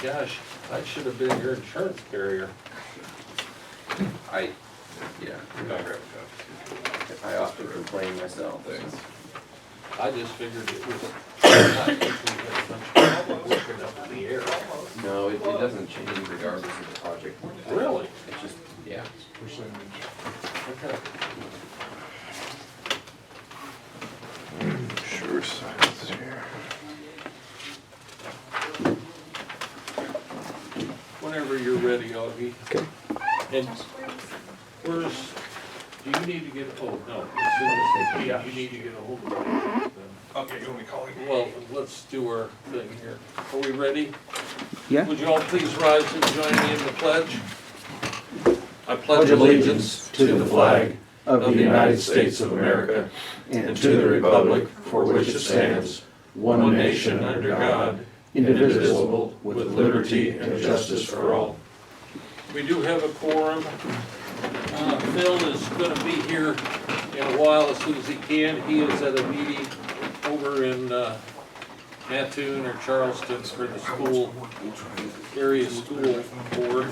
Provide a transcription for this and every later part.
gosh, I should have been your insurance carrier. Yeah, I often complain myself. So. I just figured it was, not like we had a bunch of people working up in the air. No, it doesn't change regardless of the project. Really? It's just, yeah. Okay. Sure signs here. Whenever you're ready, Augie. Okay. And where's, do you need to get, oh, no, as soon as they, you need to get a hold of me. Okay, you want me to call him? Well, let's do our thing here. Are we ready? Yeah. Would you all please rise and join me in the pledge? I pledge allegiance to the flag of the United States of America and to the republic for which it stands, one nation under God, indivisible, with liberty and justice for all. We do have a quorum. Phil is going to be here in a while as soon as he can. He is at a meeting over in Mattoon or Charleston for the school, area school board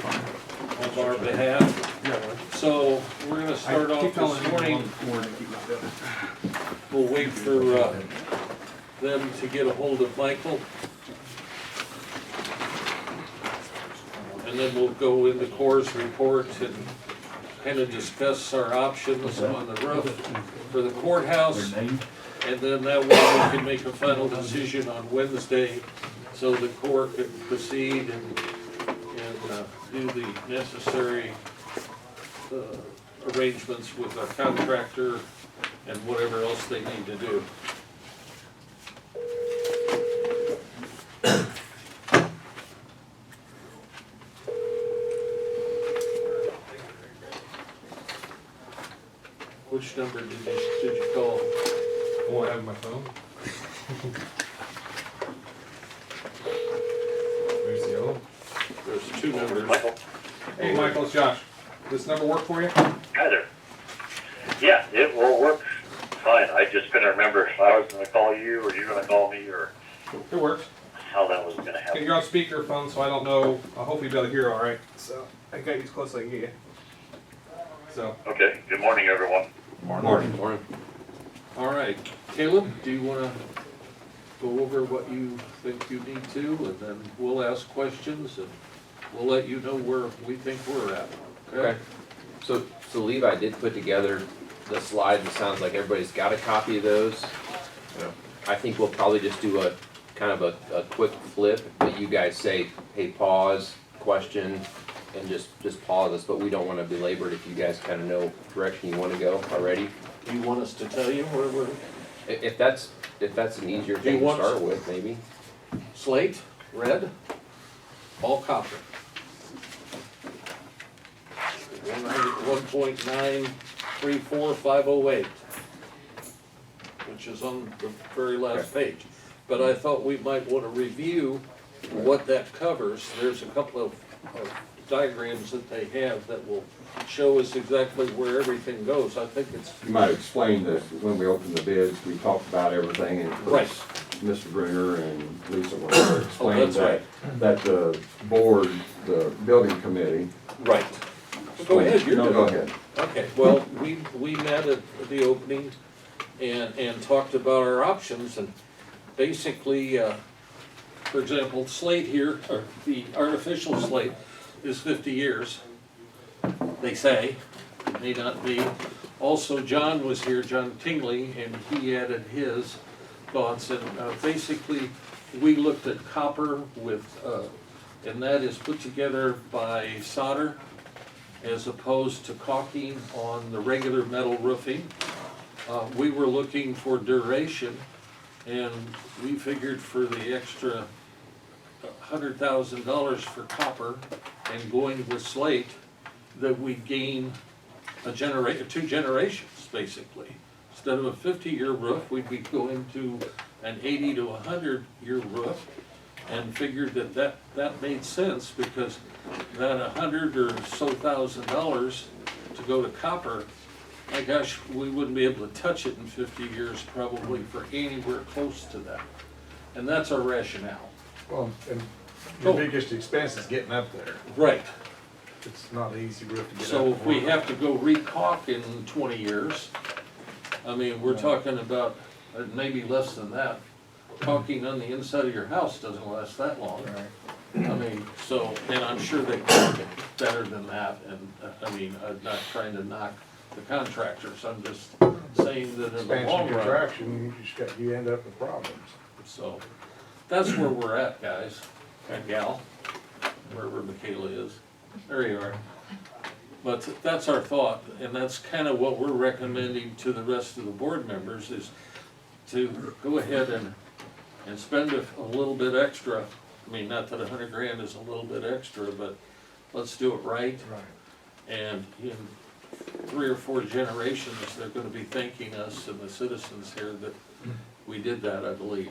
on our behalf. So we're going to start off this morning. We'll wait for them to get a hold of Michael. And then we'll go into Core's report and kind of discuss our options on the roof for the courthouse. And then that way we can make a final decision on Wednesday so the court can proceed and do the necessary arrangements with our contractor and whatever else they need to do. Which number did you call? Oh, I have my phone. There's the yellow. There's two numbers. Michael? Hey, Michael, it's Josh. Does this number work for you? Hi there. Yeah, it will work fine. I just couldn't remember if I was gonna call you or you were gonna call me or It works. how that was gonna Okay, happen. you're on speakerphone, so I don't know. I hope you'll be able to hear all right. So I got you as close as I can get you. So. Okay, good morning, everyone. Morning. Morning. All right, Caleb, do you want to go over what you think you need to, and then we'll ask questions, and we'll let you know where we think we're at, Okay. So Levi did put together the slides. It sounds like everybody's got a copy of those. I think we'll probably just do a kind of a quick flip, but you guys say, hey, pause, question, and just pause us, but we don't want to belabor it if you guys kind of know direction you want to go already. Do you want us to tell you where we're, If that's an easier Do you thing to want- start with, maybe. slate, red, all copper. 1.934508, which is on the very last page. But I thought we might want to review what that covers. There's a couple of diagrams that they have that will show us exactly where everything goes. I think it's, You might explain that when we opened the bids, we talked about everything, and of Right. course, Mr. Bruner and Lisa were there explained that's that the board, the building committee. right. Go ahead, you're No, doing go it. ahead. Okay, well, we met at the opening and talked about our options, and basically, for example, slate here, or the artificial slate is 50 years, they say, it may not be. Also, John was here, John Tingley, and he added his thoughts, and basically, we looked at copper with, and that is put together by solder, as opposed to caulking on the regular metal roofing. We were looking for duration, and we figured for the extra $100,000 for copper and going with slate, that we gain two generations, basically. Instead of a 50-year roof, we'd be going to an 80 to 100-year roof, and figured that made sense, because that $100 or so thousand to go to copper, my gosh, we wouldn't be able to touch it in 50 years probably for anywhere close to that. And that's our rationale. Well, and Your Oh. biggest expense is getting up there. Right. It's not an easy roof to get up. So if we have to go re-caulk in 20 years, I mean, we're Right. talking about maybe less than that. Caulking on the inside of your house doesn't last that long. Right. I mean, so, and I'm sure they caulk it better than that, and, I mean, I'm not trying to knock the contractors, I'm just saying that in the long Expansion, run. contraction, you end up with problems. So, that's where we're at, guys, and gal, wherever Michaela is, there you are. But that's our thought, and that's kind of what we're recommending to the rest of the board members, is to go ahead and spend a little bit extra. I mean, not that 100 grand is a little bit extra, but let's do it right. Right. And in 3 or 4 generations, they're gonna be thanking us and the citizens here that we did that, I believe.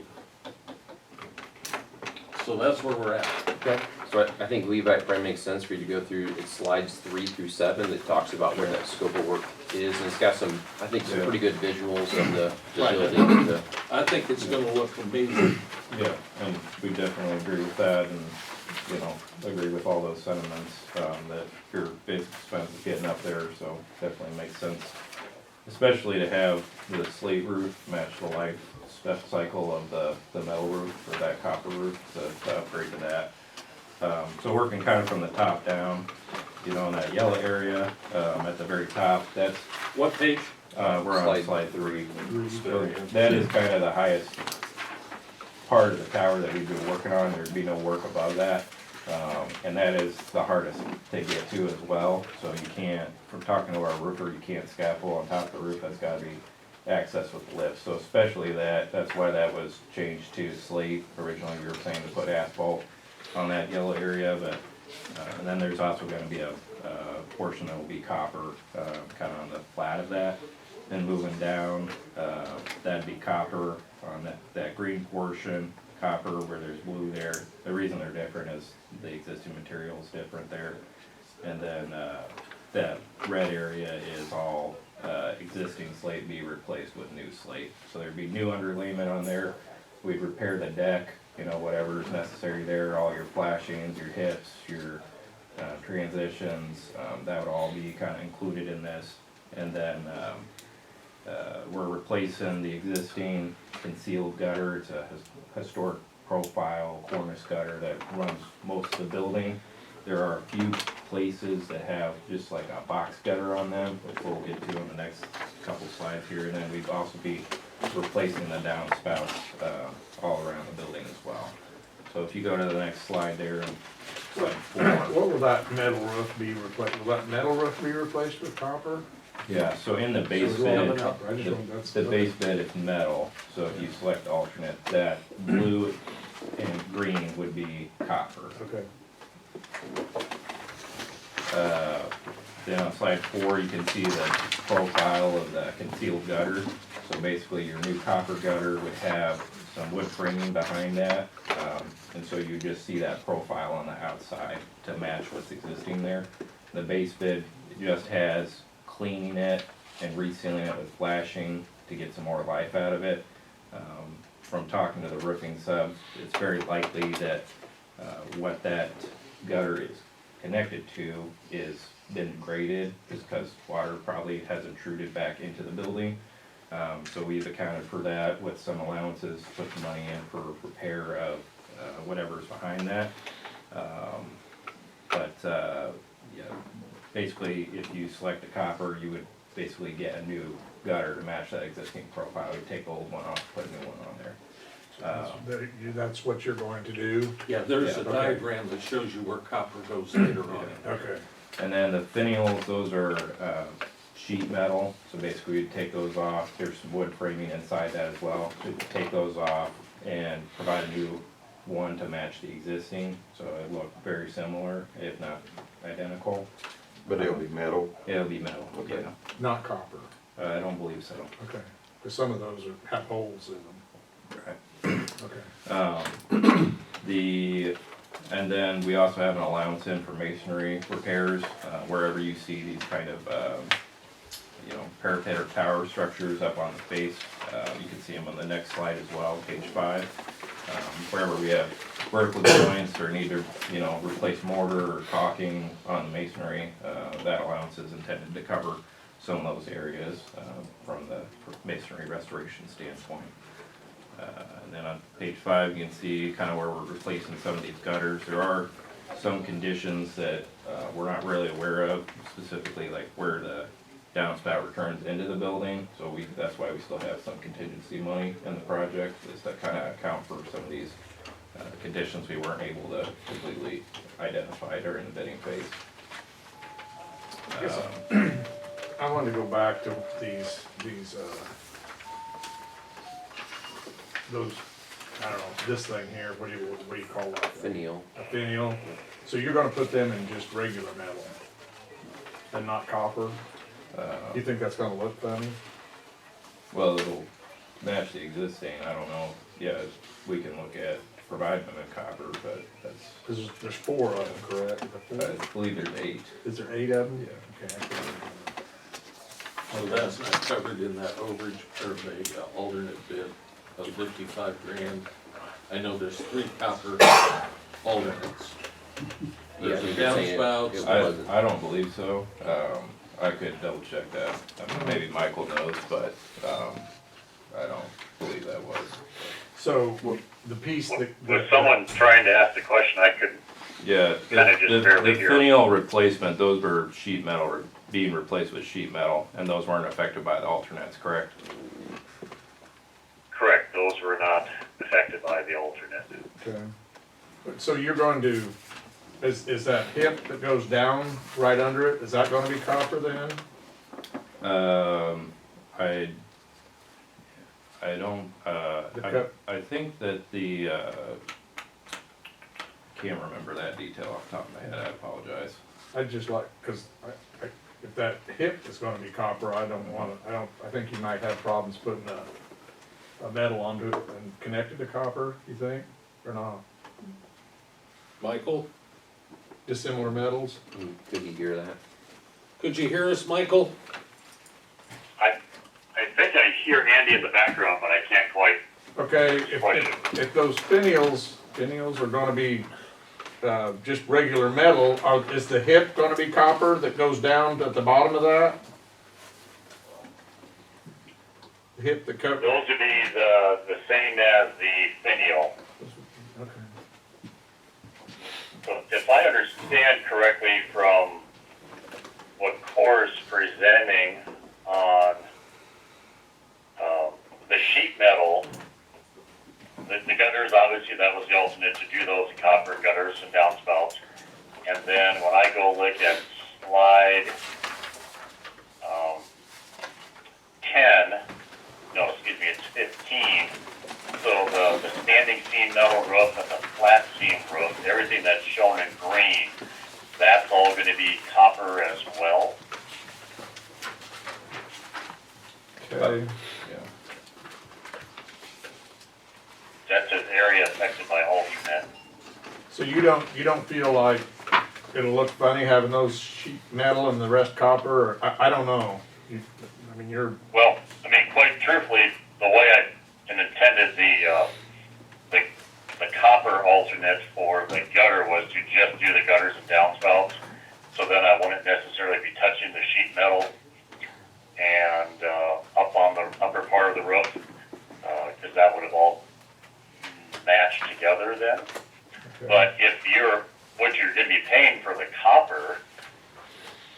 So that's where we're at. Okay. So I think Levi, it probably makes sense for you to go through, it's slides 3 through 7 that talks about where that scope of work is, and it's got some, I think, some pretty good visuals of the Right. building, the, I think it's gonna look amazing. Yeah, and we definitely agree with that and, you know, agree with all those sentiments, that your basic expense is getting up there, so definitely makes sense. Especially to have the slate roof match the life cycle of the metal roof or that copper roof to upgrade to that. So working kind of from the top down, you know, in that yellow area, at the very top, that's, What page? we're on Slide. slide 3. So that is kind of the highest part of the tower that we've been working on, there'd be no work above that. And that is the hardest to get to as well, so you can't, from talking to our roofer, you can't scaffold on top of the roof, that's gotta be accessed with lifts. So especially that's why that was changed to slate. Originally, we were saying to put asphalt on that yellow area, but, and then there's also gonna be a portion that will be copper, kinda on the flat of that. Then moving down, that'd be copper on that green portion, copper where there's blue there. The reason they're different is the existing material is different there. And then, that red area is all, existing slate be replaced with new slate. So there'd be new underlayment on there. We'd repair the deck, you know, whatever's necessary there, all your flashings, your hips, your, transitions, that would all be kinda included in this. And then, we're replacing the existing concealed gutter. It's a historic profile cornice gutter that runs most of the building. There are a few places that have just like a box gutter on them, which we'll get to in the next couple slides here. And then we'd also be replacing the downspouts all around the building as well. So if you go to the next slide there, slide 4. What will that metal roof be replaced, will that metal roof be replaced with copper? Yeah, so in the base So we're going bed, up, right? That's the base bed is metal, so if you select alternate, that blue and green would be copper. Okay. Then on slide 4, you can see the profile of the concealed gutter. So basically, your new copper gutter would have some wood framing behind that. And so you just see that profile on the outside to match what's existing there. The base bed just has cleaning it and resealing it with flashing to get some more life out of it. From talking to the roofing sub, it's very likely that what that gutter is connected to is been graded, just because water probably has intruded back into the building. So we've accounted for that with some allowances, put some money in for repair of whatever's behind that. Yeah, basically, if you select the copper, you would basically get a new gutter to match that existing profile. You take the old one off, put a new one on there. That's what you're going to do? Yeah, there's Yeah, a okay. diagram that shows you where copper goes later on. Okay. And then the finials, those are sheet metal, so basically we'd take those off. There's some wood framing inside that as well. So we'd take those off and provide a new one to match the existing, so it look very similar, if not identical. But it'll be metal. It'll be metal, Okay. yeah. Not copper? I don't believe so. Okay. Because some of those have holes in them. Right. Okay. And then we also have an allowance in for masonry repairs, wherever you see these kind of, parapet or tower structures up on the face. You can see them on the next slide as well, page 5. Wherever we have vertical joints or need to, you know, replace mortar or caulking on the masonry, that allowance is intended to cover some of those areas, from the masonry restoration standpoint. And then on page 5, you can see kind of where we're replacing some of these gutters. There are some conditions that we're not really aware of, specifically like where the downspout returns into the building. So that's why we still have some contingency money in the project, is to kind of account for some of these conditions we weren't able to completely identify during the bidding phase. I wanted to go back to those, I don't know, this thing here, what do you call that? Finial. A finial. So you're gonna put them in just regular metal and not copper? You think that's gonna look funny? Well, it'll match the existing, I don't know, yeah, we can look at providing them in copper, but that's, Cause there's 4 of them, correct? I believe there's 8. Is there 8 of them? Yeah. Okay. I couldn't- So that's not covered in that overage, or the alternate bid of 55 grand. I know there's 3 copper alternates. There's the you're saying it downspouts. wasn't. I don't believe so, I could double check that, I mean, maybe Michael knows, but, I don't believe that was. So, the piece that. Was someone trying to ask the question? I couldn't. Yeah, Kinda just the barely hear. finial replacement, those were sheet metal, being replaced with sheet metal, and those weren't affected by the alternates, correct? Correct, those were not affected by the alternate. Okay. So you're going to, is that hip that goes down right under it, is that gonna be copper then? I don't, The cut- I think that the, can't remember that detail off the top of my head, I apologize. I'd just like, cause if that hip is gonna be copper, I think you might have problems putting a metal onto it and connected to copper, you think, or not? Michael, Dissimilar metals? Could you hear that? could you hear us, Michael? I think I hear Andy in the background, but I can't quite. Okay, if those finials are gonna be, just regular metal, is the hip gonna be copper that goes down at the bottom of that? The hip that Those would be the same as the finial. Okay. So if I understand correctly from what Core's presenting on the sheet metal, the gutters, obviously that was the alternate to do those copper gutters and downspouts. And then when I go look at slide 10, no, excuse me, it's 15. So the standing seam metal roof and the flat seam roof, everything that's shown in green, that's all going to be copper as well. Okay, Yeah. That's an area affected by alternate. so you don't feel like it'll look funny having those sheet metal and the rest copper, or, I don't know. I mean, you're, Well, I mean, quite truthfully, the way I intended the copper alternate for the gutter was to just do the gutters and downspouts. So then I wouldn't necessarily be touching the sheet metal and up on the upper part of the roof, because that would have all matched together then. okay. But if what you're going to be paying for the copper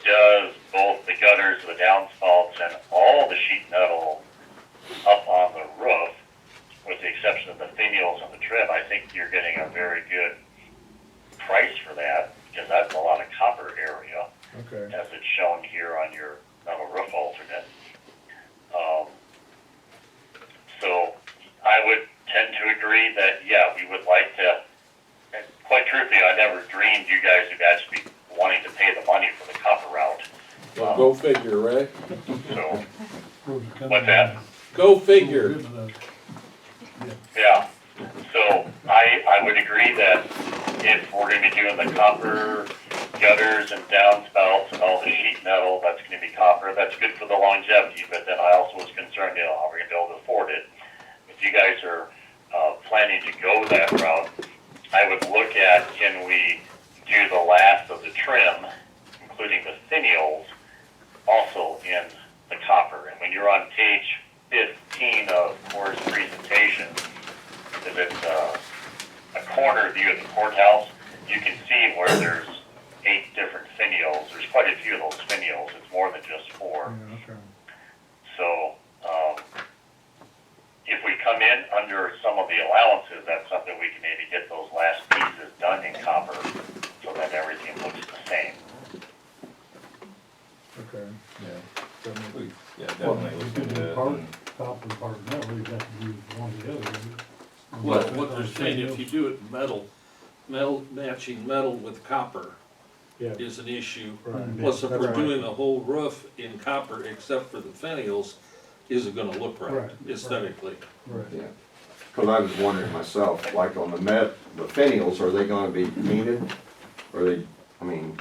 does both the gutters, the downspouts, and all the sheet metal up on the roof, with the exception of the finials and the trim, I think you're getting a very good price for that, because that's a lot of copper area, Okay, as it's shown here on your metal roof alternate. So I would tend to agree that, yeah, we would like to, and quite truthfully, I never dreamed you guys would actually be wanting to pay the money for the copper route. Well, go figure, right? So, what's that? Go figure. Yeah, so I would agree that if we're gonna be doing the copper gutters and downspouts and all the sheet metal, that's gonna be copper, that's good for the longevity, but then I also was concerned, how we're gonna be able to afford it. If you guys are planning to go that route, I you can see where there's 8 different finials. There's quite a few of those finials. It's more than just 4. Yeah, okay. So, if we come in under some of the allowances, that's something we can maybe get those last pieces done in copper so that everything looks the same. Okay. Yeah, So, we, yeah, Well, definitely you look could into do it. part, and- copper, part metal, you have to do one or the other. Well, what they're saying, if you do it metal, matching metal with copper Yeah, is an issue. right. Plus, if That's we're right. doing the whole roof in copper except for the finials, isn't gonna look right Right, aesthetically. Right. Yeah, cause I was wondering myself, like on the finials, are they gonna be painted? Or they, I mean,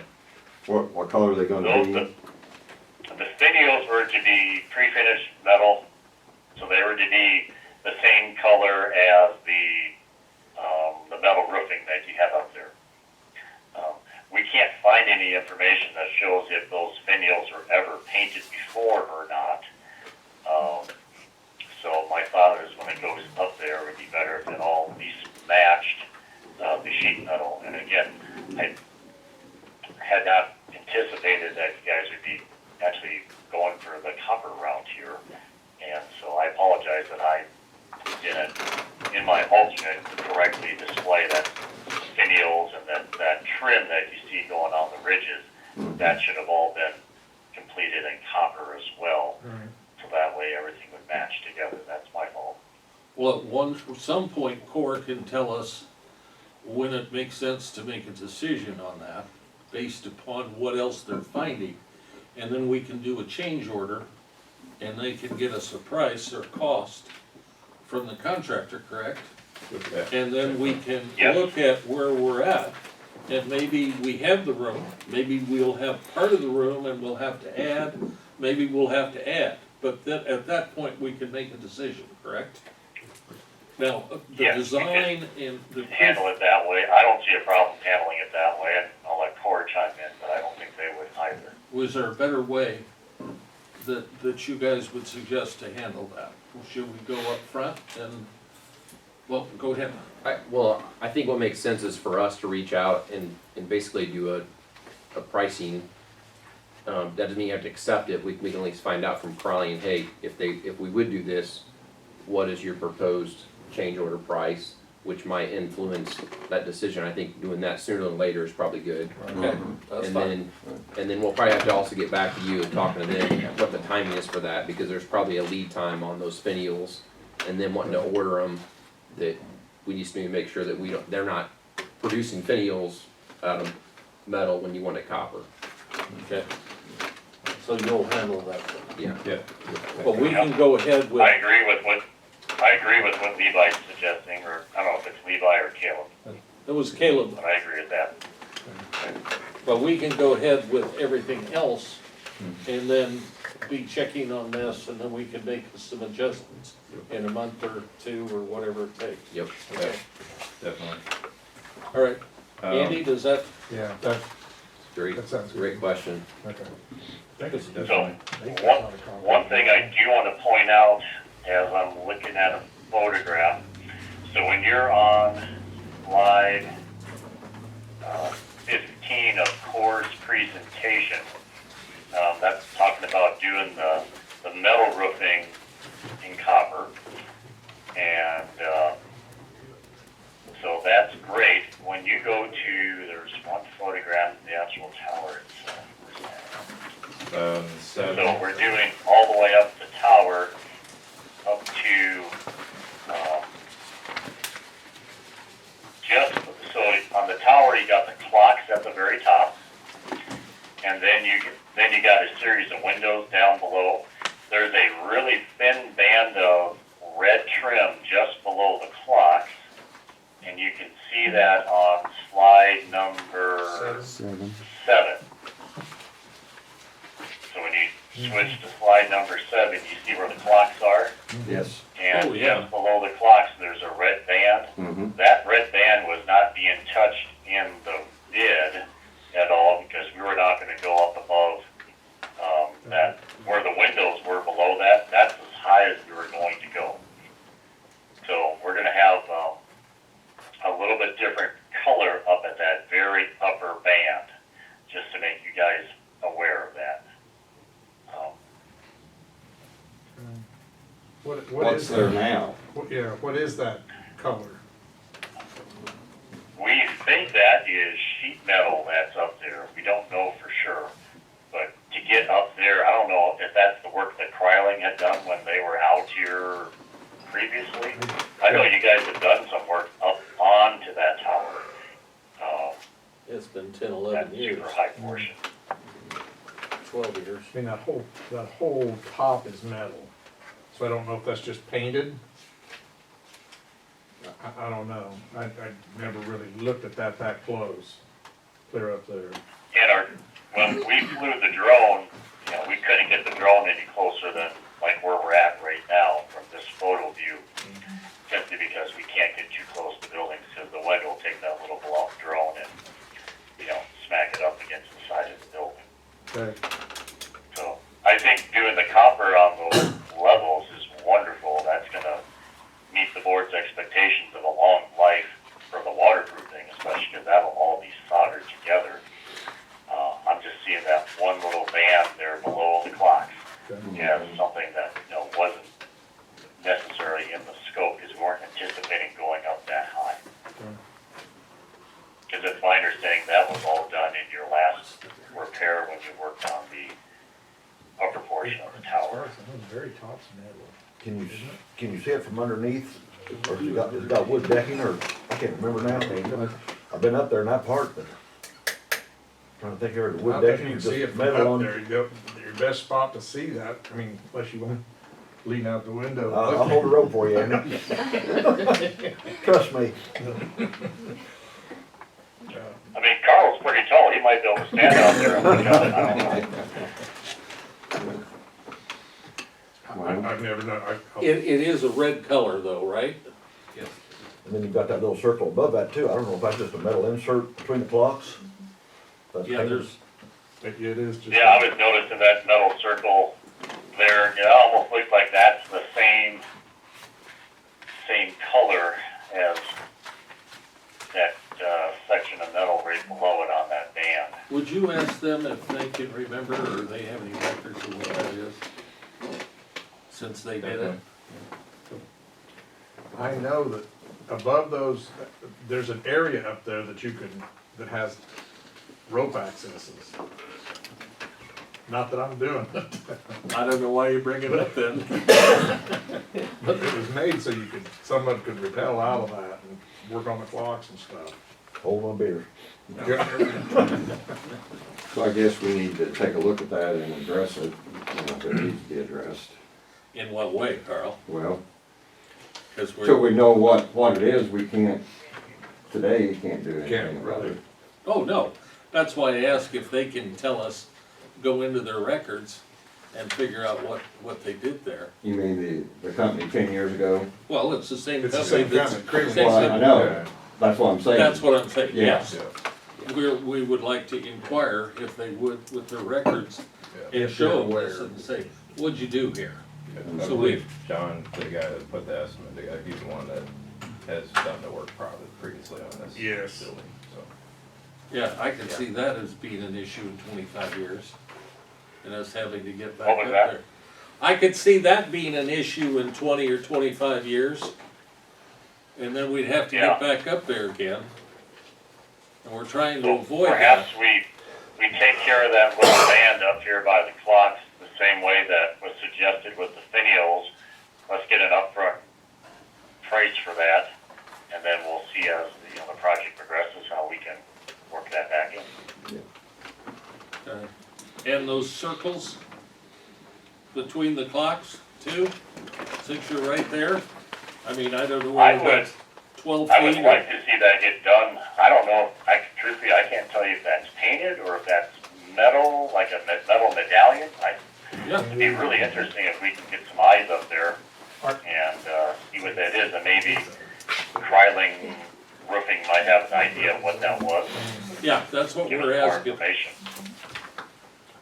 what color are they gonna Those, be? the finials were to be pre-finished metal, so they were to be the same color as the metal roofing that you have up there. We can't find any information that shows if those finials were ever painted before or not. So my thought is when it goes up there, it would be better if it all at least matched the sheet metal. And again, I had not anticipated that you guys would be actually going for the copper route here. And so I apologize that I didn't, in my alternate, correctly display that finials and that trim that you see going on the ridges. That should have all been completed in copper as well. Right. So that way everything would match together. That's my fault. Well, some point, Core can tell us when it makes sense to make a decision on that, based upon what else they're finding. And then we can do a change order, and they can get us a price or cost from the contractor, correct? with that. And then we can Yes. look at where we're at, and maybe we have the room, maybe we'll have part of the room and we'll have to add, maybe we'll have to add. But then, at that point, we can make a decision, correct? Now, the Yes, we design and the. Handle it that way. I don't see a problem handling it that way, and I'll let Core chime in, but I don't think they would either. Was there a better way that you guys would suggest to handle that? Should we go up front and, well, go ahead. I think what makes sense is for us to reach out and basically do a pricing. That doesn't mean you have to accept it, we can at least find out from Crowley, and hey, if we would do this, what is your proposed change order price? Which might influence that decision. I think doing that sooner than later is probably good. Okay, that's And fine. then we'll probably have to also get back to you and talking to them, what the timing is for that, because there's probably a lead time on those finials. And then wanting to order them, that we just need to make sure that they're not producing finials out of metal when you want it copper. Okay. So you'll handle that. Yeah. Yeah. But we can go ahead with. I agree with what Levi's suggesting, or I don't know if it's Levi or Caleb, It was Caleb, but I agree with that. but we can go ahead with everything else and then be checking on this, and then we can make some adjustments in a month or 2 or whatever it takes. Yep. Okay, Definitely. all right. Andy, does that, Yeah, that Great, That sounds good. great question. okay. Definitely. One thing I do want to point out as I'm looking at a photograph, so when you're on slide 15 of Core's presentation, that's talking about doing the metal roofing in copper. And so that's great. When you go to, there's one photograph of the actual tower itself. So we're doing all the way up the tower, up to, just, so on the tower, you got the clocks at the very top. And then you got a series of windows down below. There's a really thin band of red trim just below the clocks. And you can see that on slide number 7. So when you switch to slide number 7, you see where the clocks are? Yes. And Oh, yeah. just below the clocks, there's a red band. Mm-hmm. That red band was not being touched in the bid at all because we were not going to go up above that, where the windows were below that. That's as high as we were going to go. So we're going to have a little bit different color up at that very what what's is there that? now. Yeah, what is that color? We think that is sheet metal that's up there. We don't know for sure. But to get up there, I don't know if that's the work that Kryling had done when they were out here previously. I know you guys have done some work up onto that tower. It's been 10, 11 That years, super high portion. 12 years. I mean, that whole top is metal, so I don't know if that's just painted. I don't know, I never really looked at that close, clear up there. And when we flew the drone, you know, we couldn't get the drone any closer than like where we're at right now from this photo view. Simply because we can't get too close to buildings because the wind will take that little drone and, you know, smack it up against the side of the building. Okay. So I think doing the copper on those levels is wonderful. That's gonna meet the board's expectations of a long life for the waterproofing, especially because that'll all be soldered together. I'm just seeing that one little band there below the clocks. Okay. Yeah, something that, you know, wasn't necessarily in the scope because we weren't anticipating going up that high. Because it's my understanding that was all done in your last repair when you worked on the upper portion of the tower. The very top's metal. Can you see it from underneath? Or has it got wood decking, or, I can't remember now. I've been up there in that part, but trying to think of the I wood don't think decking, you or can see it just from metal up on. there, your best spot to see that, I mean, unless you want to lean out the window. I'll hold the rope for you, Andy. Trust me. I mean, Carl's pretty tall. He might be able to stand out there and look at it. I don't know. I've never known, It is a red color though, right? And then you've got that little circle above that too. I don't know if that's just a metal insert between the clocks. That's Yeah, painted. it is just. Yeah, I was noticing that metal circle there. It almost looks like that's the same color as that section of metal right below it on that band. Would you ask them if they can remember, or they have any records of what that is? Since they did it? I know that above those, there's an area up there that that has rope accesses. Not that I'm doing it, I don't know why you bring it up then. but it was made so someone could rappel out of that and work on the clocks and stuff. Hold on beer. So I guess we need to take a look at that and address it, you know, if it needs to be addressed. In what way, Carl? Well, Because till we know what it is, we can't, today, you can't do anything about it. oh, no, that's why I ask if they can tell us, go into their records and figure out what they did there. You mean the company 10 years ago? Well, it's the same It's the company same that's. company, Creedmoor. same Well, I company. know, that's what I'm saying. That's what I'm saying, Yeah. yes. We would like to inquire if they would with their records and If show they're them this aware. and say, what'd you do here? I So believe John, the guy that put the estimate together, he's the one that has done the work probably previously on this Yes. building, so. Yeah, I can see that as being an issue in 25 years, and us having to get back What up was that? there. I could see that being an issue in 20 or 25 years, and then we'd have to Yeah. get back up there again. And we're trying to So avoid that. perhaps we take care of that little band up here by the clocks the same way that was suggested with the finials. Let's get an upfront price for that, and then we'll see as the project progresses how we can work that back in. And those circles between the clocks too, since you're right there, I mean, I don't know I whether would- that's 12 I would feet like or. to see that get done. I don't know, truthfully, I can't tell you if that's painted or if that's metal, like a metal medallion. Yeah, It'd be really interesting if we can get some eyes up there and see what that is, and maybe Kryling Roofing might have an idea of what that was. yeah, that's what Give us we're more asking. information.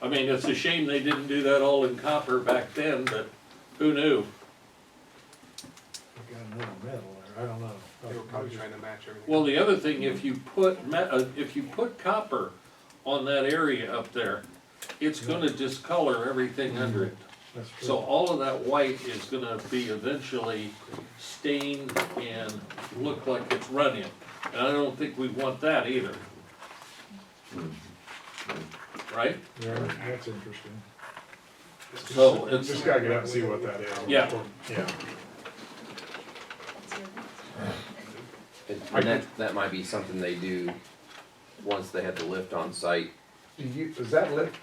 I mean, it's a shame they didn't do that all in copper back then, but who knew? Got another metal there, I don't know. They were probably trying to match everything. Well, the other thing, if you put copper on that area up there, it's gonna discolor everything under it. That's true. So all of that white is gonna be eventually stained and look like it's running. And I don't think we want that either. Right? Yeah, that's interesting. So it's, Just gotta get out and see what that is. Yeah. Yeah. And that might be something they do once they have the lift on site. Does that lift,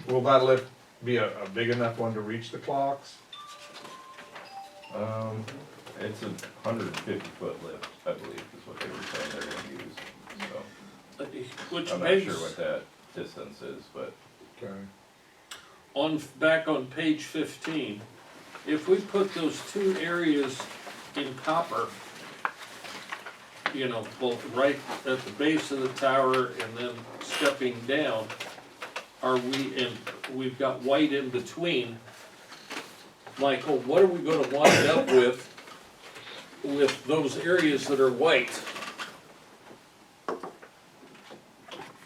will that lift be a big enough one to reach the clocks? It's 150-foot lift, I believe, is what they were saying they're gonna use, so. which I'm not makes, sure what that distance is, but Okay. back on page 15, if we put those two areas in copper, you know, both right at the base of the tower and then stepping down, we've got white in between. Michael, what are we gonna wind up with those areas that are white?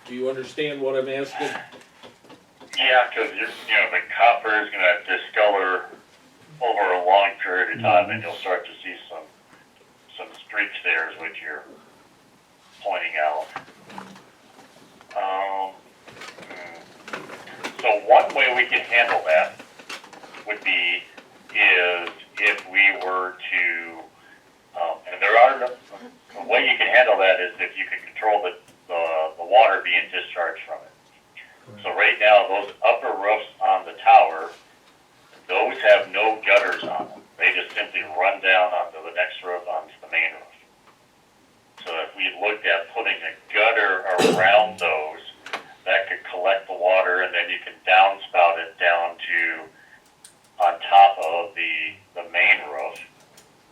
Do you understand what I'm asking? Yeah, because the copper is going to discolor over a long period of time, and you'll start to see some streaks there, is what you're pointing out. So one way we can handle that would be is if we were to, and there are the way you can handle that is if you can control the water being discharged from it. So right now, those upper roofs on the tower, those have no gutters on them. They just simply run down onto the next roof, onto the main roof. So if we looked at putting a gutter around those, that could collect the water, and then you can downspout it down to on top of the main roof,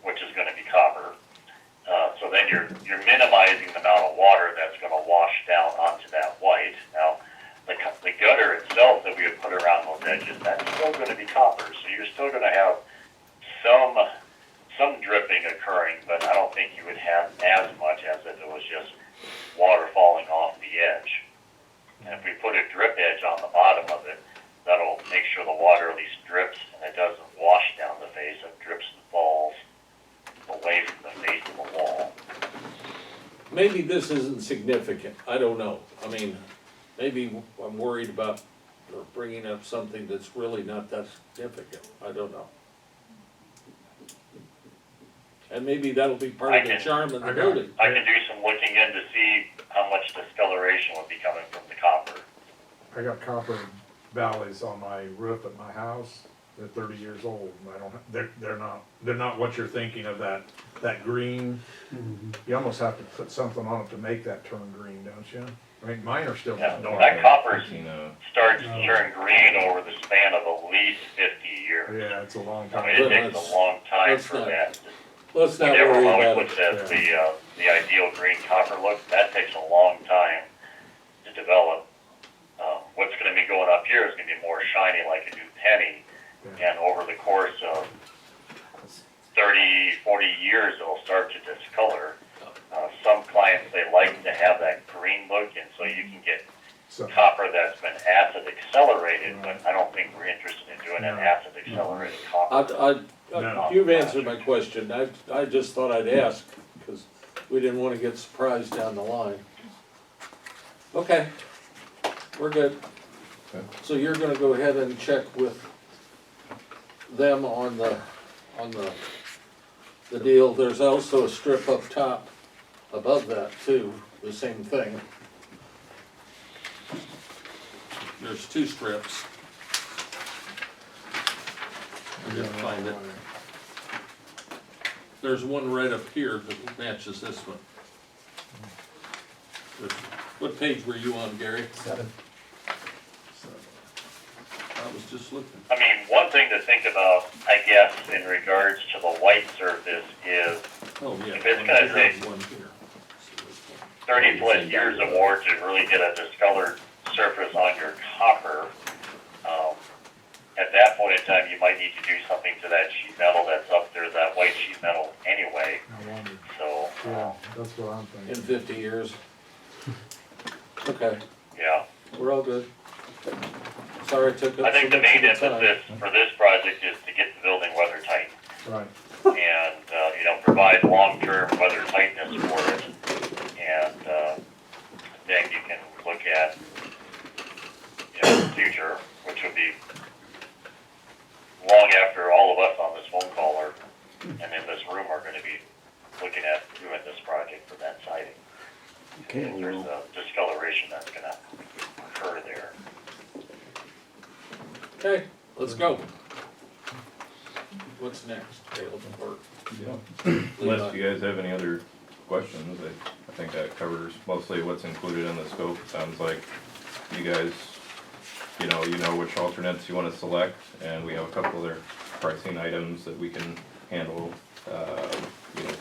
which is going to be copper. So then you're minimizing the amount of water that's going to wash down onto that white. Now, the gutter itself that we would put around those edges, that's still going to be copper. So you're still going to have some dripping occurring, but I don't think you would have as much as if it was just water falling off the edge. And if we put a drip edge on the bottom of it, that'll make sure the water at least drips and it doesn't wash down the face. It drips and falls away from the face of the wall. Maybe this isn't significant, I don't know. I mean, maybe I'm worried about bringing up something that's really not that significant, I don't know. And maybe that'll be part of the charm of the building. I can do some looking in to see how much discoloration would be coming from the copper. I got copper valleys on my roof at my house. They're 30 years old. And I don't. They're not what you're thinking of. That green. You almost have to put something on it to make that turn green, don't you? I mean, mine are still Yeah, normal. that copper Patina. starts to turn green over the span of at least 50 years. Yeah, it's a long I time. mean, it takes a long time Let's for not- that. Let's not Everyone worry always about looks it. at the ideal green copper look. That takes a long time to develop. What's going to be going up here is going to be more shiny like a new penny. And over the course of 30, 40 years, it'll start to discolor. Some clients, they like to have that green look, and so you can get So, copper that's been acid accelerated, but I don't think we're interested in doing an acid accelerated copper. No. You've answered my question, I just thought I'd ask, because we didn't want to get surprised down the line. Okay, we're good. Okay. So you're gonna go ahead and check with them on the deal. There's also a strip up top above that too, the same thing. There's two strips. I didn't find it. There's one right up here that matches this one. What page were you on, Gary? 7. I was just looking. I mean, one thing to think about, I guess, in regards to the white surface is Oh, yeah. If it's gonna There's take one here. 30 plus years or more to really get a discolored surface on your copper. At that point in time, you might need to do something to that sheet metal that's up there, that white sheet metal anyway. I wonder. So, Yeah, that's what I'm thinking. In 50 years. Okay, yeah. we're all good. Sorry I took up so I think the much main of the time. emphasis for this project is to get the building weather tight Right. and, provide long-term weather tightness for it. And, then you can look at, the future, which would be long after all of us on this phone call are, and in this room are gonna be looking at doing this project for that siding. Okay, There's well, a discoloration that's gonna occur there. Okay, let's go. What's next, Caleb? Or Unless you guys have any other questions, I think that covers mostly what's included in the scope. Sounds like you guys, you know which alternates you wanna select, and we have a couple other pricing items that we can handle,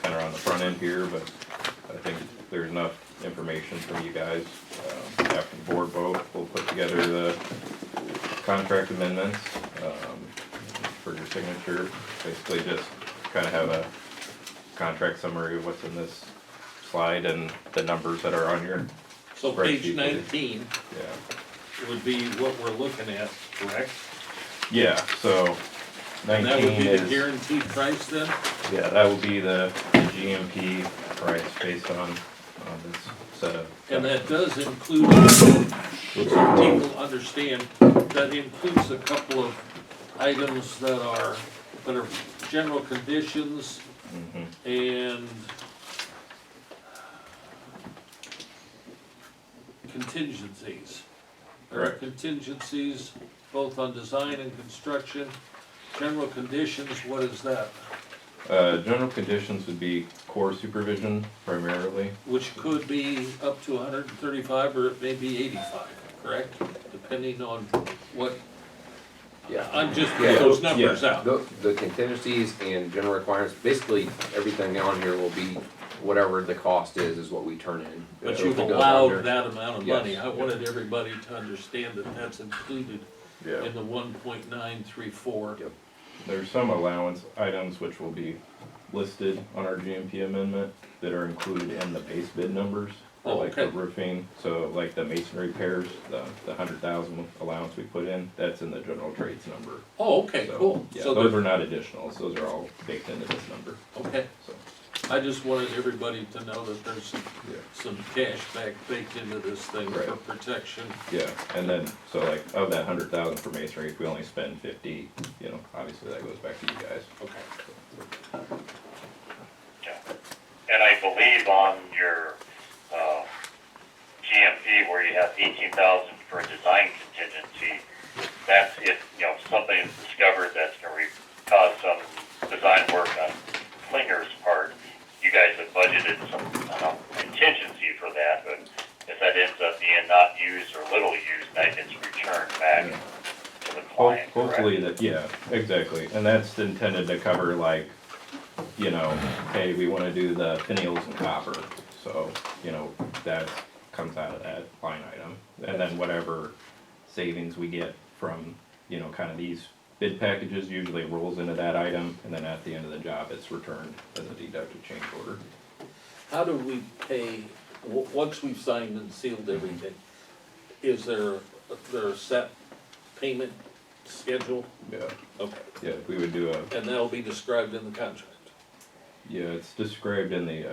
kinda on the front end here, but I think there's enough information from you guys. After the board vote, we'll put together the contract amendments, for your signature. Basically just kinda have a contract summary of what's in this slide and the numbers that are on your So spreadsheet. page 19 Yeah, would be what we're looking at, correct? yeah, so And that would 19 be the is, guaranteed price then? yeah, that will be the GMP price based on this set of. And that does include, so people understand, that includes a couple of items that are general conditions Mhm. and contingencies. There are Correct. contingencies both on design and construction. General conditions, what is that? General conditions would be core supervision primarily. Which could be up to 135 or it may be 85, correct? Depending on what, Yeah. I'm just Yeah. putting those numbers out. The contingencies and general requirements, basically, everything on here will be whatever the cost is what we turn in. But So you've if it goes allowed under- that amount of money. Yes. I wanted everybody to understand that that's included Yeah. in the 1.934. Yep. There's some allowance items which will be listed on our GMP amendment that are included in the base bid numbers. Oh, Like the okay. roofing, so like the masonry repairs, the 100,000 allowance we put in, that's in the general trades number. Oh, okay, So, cool. Yeah, So those there- are not additionals, those are all baked into this number, okay, so, I just wanted everybody to know that there's yeah. some cash back baked into this thing for Right. protection. Yeah, and then, so like, of that 100,000 for masonry, if we only spend 50, obviously that goes back to you guys. Okay. Yeah. And I believe on your, GMP where you have 18,000 for a design contingency, that's if, something is discovered that's gonna cause some design work on Klinger's part, you guys have budgeted some, contingency for that, but if that ends up being not used or little used, that gets returned back to the client, correct? Hopefully that, yeah, exactly, and that's intended to cover like, hey, we wanna do the finials and copper, so, that comes out of that line item. And then whatever savings we get from, kind of these bid packages usually rolls into that item, and then at the end of the job, it's returned as a deducted change order. How do we pay, once we've signed and sealed everything, is there a set payment schedule? Yeah, Okay, yeah, we would do and that'll be described in the contract? yeah, it's described in the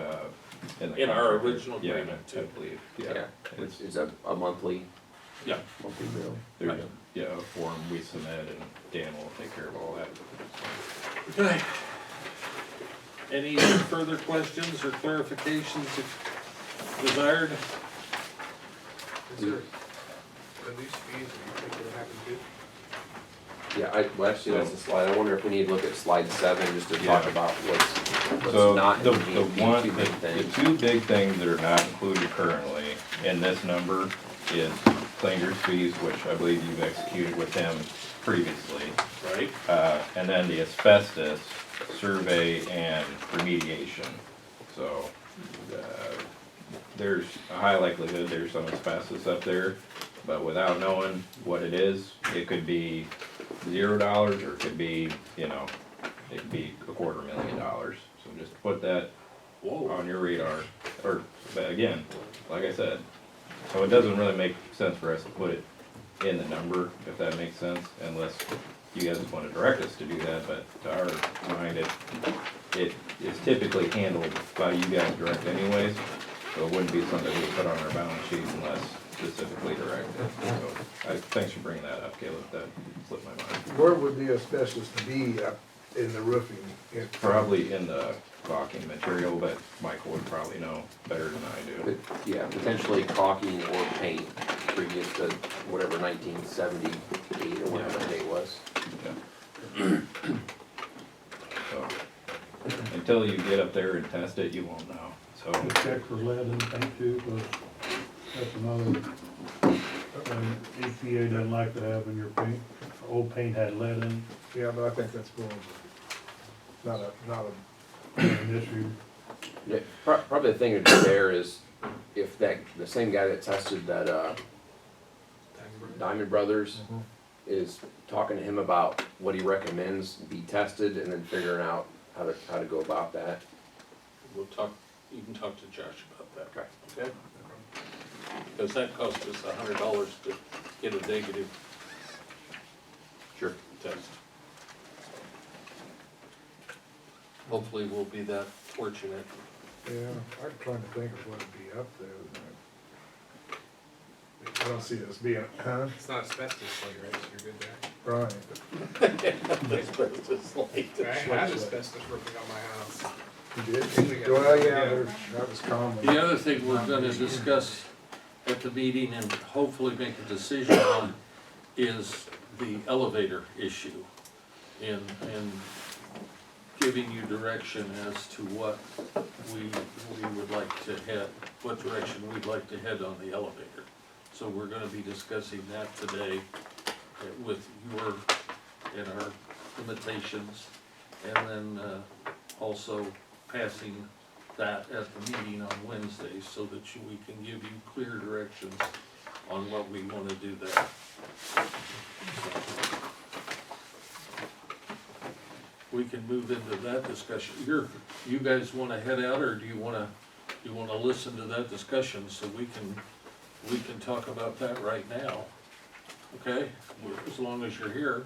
In our contract. original Yeah, agreement, I too. believe, Yeah, yeah. which It's, is a monthly Yeah. bill. there's, Right. yeah, a form we submit, and Dan will take care of all that. Okay. Any further questions or clarifications if desired? Is there, are these fees that you think will happen too? Yeah, well, actually, that's the slide. I wonder if we need to look at slide 7 just to talk Yeah. about what's So not in the GMP, one, two big the things. two big things that are not included currently in this number is Klinger's fees, which I believe you've executed with him previously. Right. And then the asbestos survey and remediation. So, there's a high likelihood there's some asbestos up there, but without knowing what it is, it could be $0 or it could be, it could be $250,000. So just put that Whoa. on your radar, but again, like I said, so it doesn't really make sense for us to put it in the number, if that makes sense, unless you guys wanna direct us to do that, but to our mind, it is typically handled by you guys direct anyways, so it wouldn't be something we put on our balance sheet unless specifically directed. So, thanks for bringing that up, Caleb, that slipped my mind. Where would the asbestos be up in the roofing? Probably in the caulking material, but Michael would probably know better than I do. But, yeah, potentially caulking or paint previous to whatever 1978 or whatever the date was. Yeah. So, until you get up there and test it, you won't know, so. Just check for lead in the paint too, cause that's another thing EPA doesn't like to have in your paint. Old paint had lead in Yeah, but I think that's more, not a, an issue. Yeah, probably the thing to do there is if that, the same guy that tested that, Diamond Brothers is talking to him about what he recommends be tested and then figuring out how to go about that. We'll talk, you can talk to Josh about that. Okay. Okay? Because that cost us $100 to get a negative Sure. test. Hopefully we'll be that fortunate. yeah, I'm trying to think of what would be up there. I don't see this being, huh? It's not asbestos, like, right, so you're good there. Right. Asbestos light. I had asbestos roofing on my house. You did? Well, yeah, that was common. The other thing we're gonna discuss at the meeting and hopefully make a decision on is the elevator issue. And giving you direction as to what we would like to head, what direction we'd like to head on the elevator. So we're gonna be discussing that today with your and our limitations. And then also passing that at the meeting on Wednesday so that we can give you clear directions on what we wanna do there. So, we can move into that discussion. You guys wanna head out, or do you wanna listen to that discussion so we can talk about that right now? Okay, as long as you're here,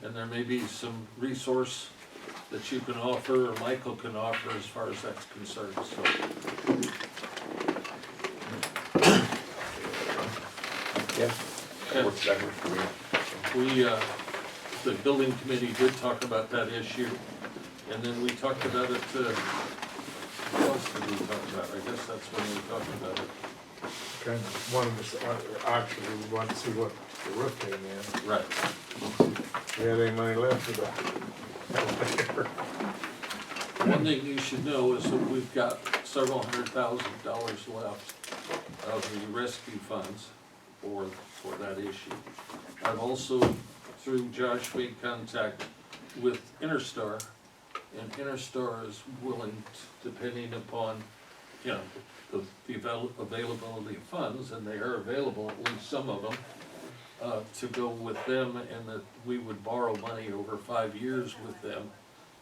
and there may be some resource that you can offer, or Michael can offer as far as that's concerned, so. Yeah. That works for me. The building committee did talk about that issue, and then we talked about it, what else did we talk about? I guess that's when we talked about it. Kind of wanted to, actually, we wanted to see what the roof came in. Right. We had any money left for the elevator. One thing you should know is that we've got several $100,000 left of the rescue funds for that issue. I've also, through Josh, made contact with Interstar, and Interstar is willing, depending upon, you know, the availability of funds, and they are available, at least some of them, to go with them, and that we would borrow money over 5 years with them,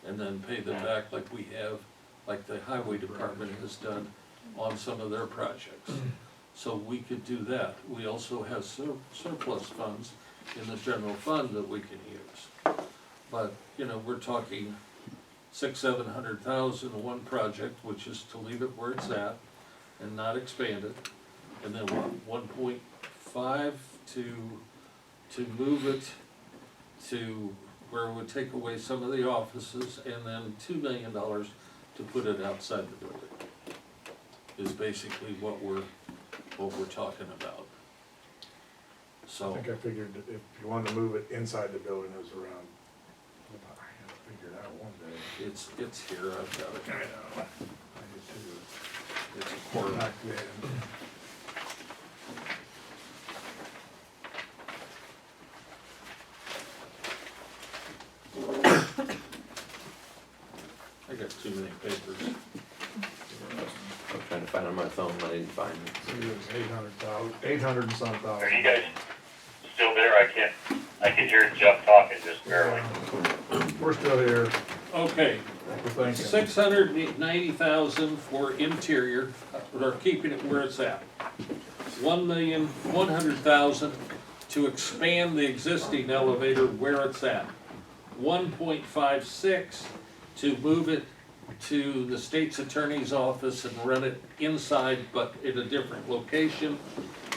and then pay them back like we have, like the highway department has done on some of their projects. So we could do that. We also have surplus funds in the general fund that we can use. But, you know, we're talking $600,000-700,000 one project, which is to leave it where it's at and not expand it. And then 1.5 to move it to where it would take away some of the offices, and then $2 million to put it outside the building. Is basically what we're talking about. I So, think I figured that if you wanted to move it inside the building, it was around, I had to figure it out one day. it's here, I've got it. I know. I did too. It's a quarter. Back then. I got too many papers. I was trying to find it on my phone, I didn't find it. So it was 800,000, 800 and some Are you thousand. guys still there? I can hear Jeff talking just barely. We're still here, Okay, we're thinking. 690,000 for interior, we're keeping it where it's at. 1,100,000 to expand the existing elevator where it's at. 1.56 to move it to the state's attorney's office and run it inside but in a different location.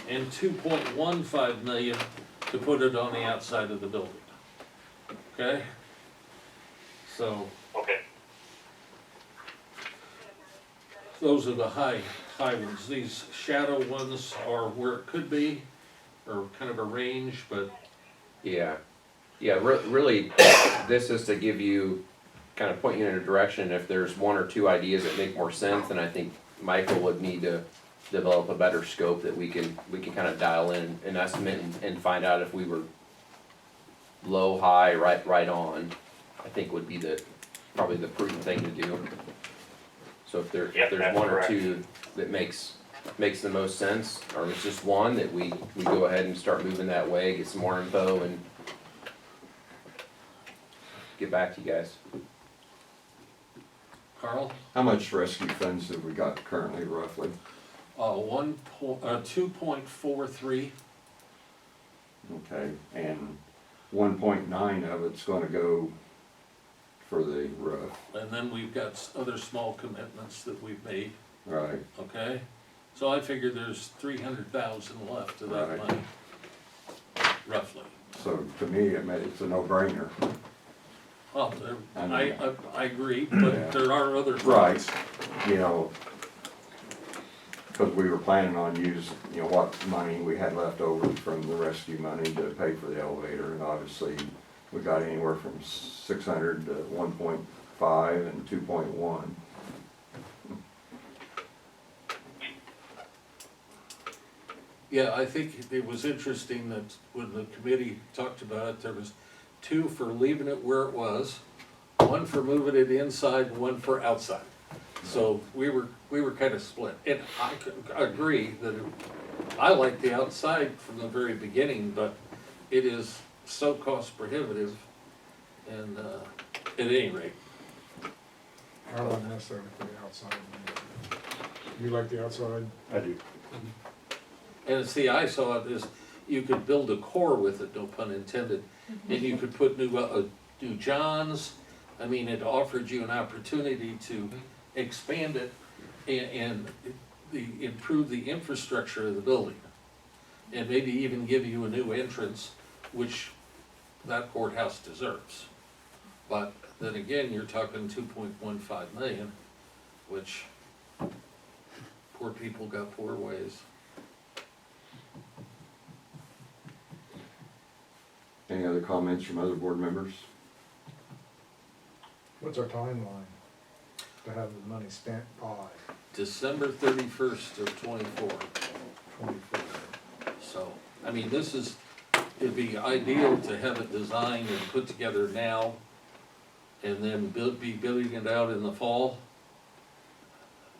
And 2.15 million to put it on the outside of the building. Okay? So, Okay, those are the high ones. These shadow ones are where it could be, or kind of a range, but Yeah, really, this is to give you, kind of point you in a direction. If there's one or two ideas that make more sense, then I think Michael would need to develop a better scope that we can kind of dial in an estimate and find out if we were low, high, right on, I think would be probably the prudent thing to do. So if Yep, there's that's one or correct. two that makes the most sense, or it's just one, that we go ahead and start moving that way, get some more info and get back to you guys. Carl? How much rescue funds have we got currently roughly? 2.43. Okay, and 1.9 of it's gonna go for the roof, And then we've got other small commitments that we've made, right? okay? So I figure there's 300,000 left of that Right. money, roughly. So to me, it's a no-brainer. Well, I mean- I agree, Yeah. but there are other Right, funds. you know, because we were planning on using, you know, what money we had left over from the rescue money to pay for the elevator, and obviously, we got anywhere from 600 to 1.5 and 2.1. Yeah, I think it was interesting that when the committee talked about it, there was 2 for leaving it where it was, 1 for moving it inside, and 1 for outside. So we were kind of split, and I agree that I like the outside from the very beginning, but it is so cost prohibitive, and at any rate, I don't necessarily for the outside. You like the outside? I do. and see, I saw it as, you could build a core with it, no pun intended, and you could put new johns. I mean, it offered you an opportunity to expand it and improve the infrastructure of the building. And maybe even give you a new entrance, which that courthouse deserves. But then again, you're talking 2.15 million, which poor people got poor ways. Any other comments from other board members? What's our timeline to have the money spent by? December 31st of 24. 24. So, I mean, it'd be ideal to have it designed and put together now, and then be building it out in the fall,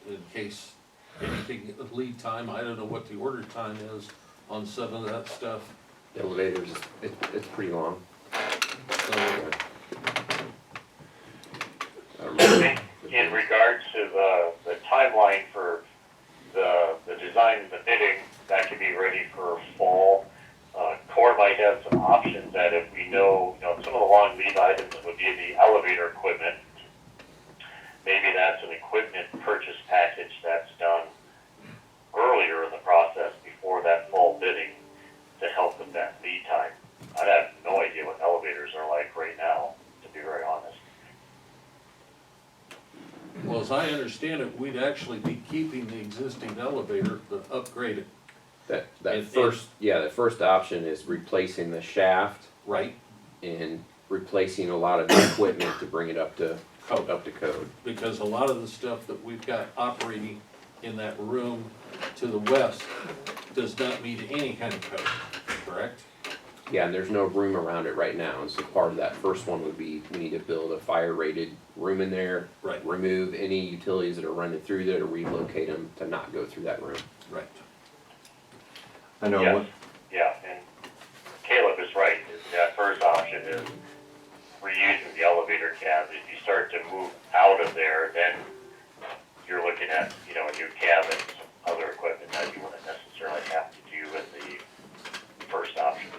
in case anything, lead time, I don't know what the order time is on some of that stuff. The elevators, it's pretty long. So, in regards to the timeline for the design and the bidding, that could be ready for fall. Core might have some options that if we know, some of the long lead items would be the elevator equipment. Maybe that's an equipment purchase package that's done earlier in the process before that fall bidding to help with that lead time. I have no idea what elevators are like right now, to be very honest. well, as I understand it, we'd actually be keeping the existing elevator, but upgrade it, That And- the first option is replacing the shaft right? and replacing a lot of the equipment to bring it up to code. Because a lot of the stuff that we've got operating in that room to the west does not meet any kind of code, correct? Yeah, and there's no room around it right now, and so part of that first one would be, we need to build a fire-rated room in there. Right. Remove any utilities that are running through there to relocate them to not go through that room. Right. I know, Yes, yeah, and Caleb is right, that first option is reusing the elevator cab. If you start to move out of there, then you're looking at, a new cab and some other equipment that you wouldn't necessarily have to do with the first option.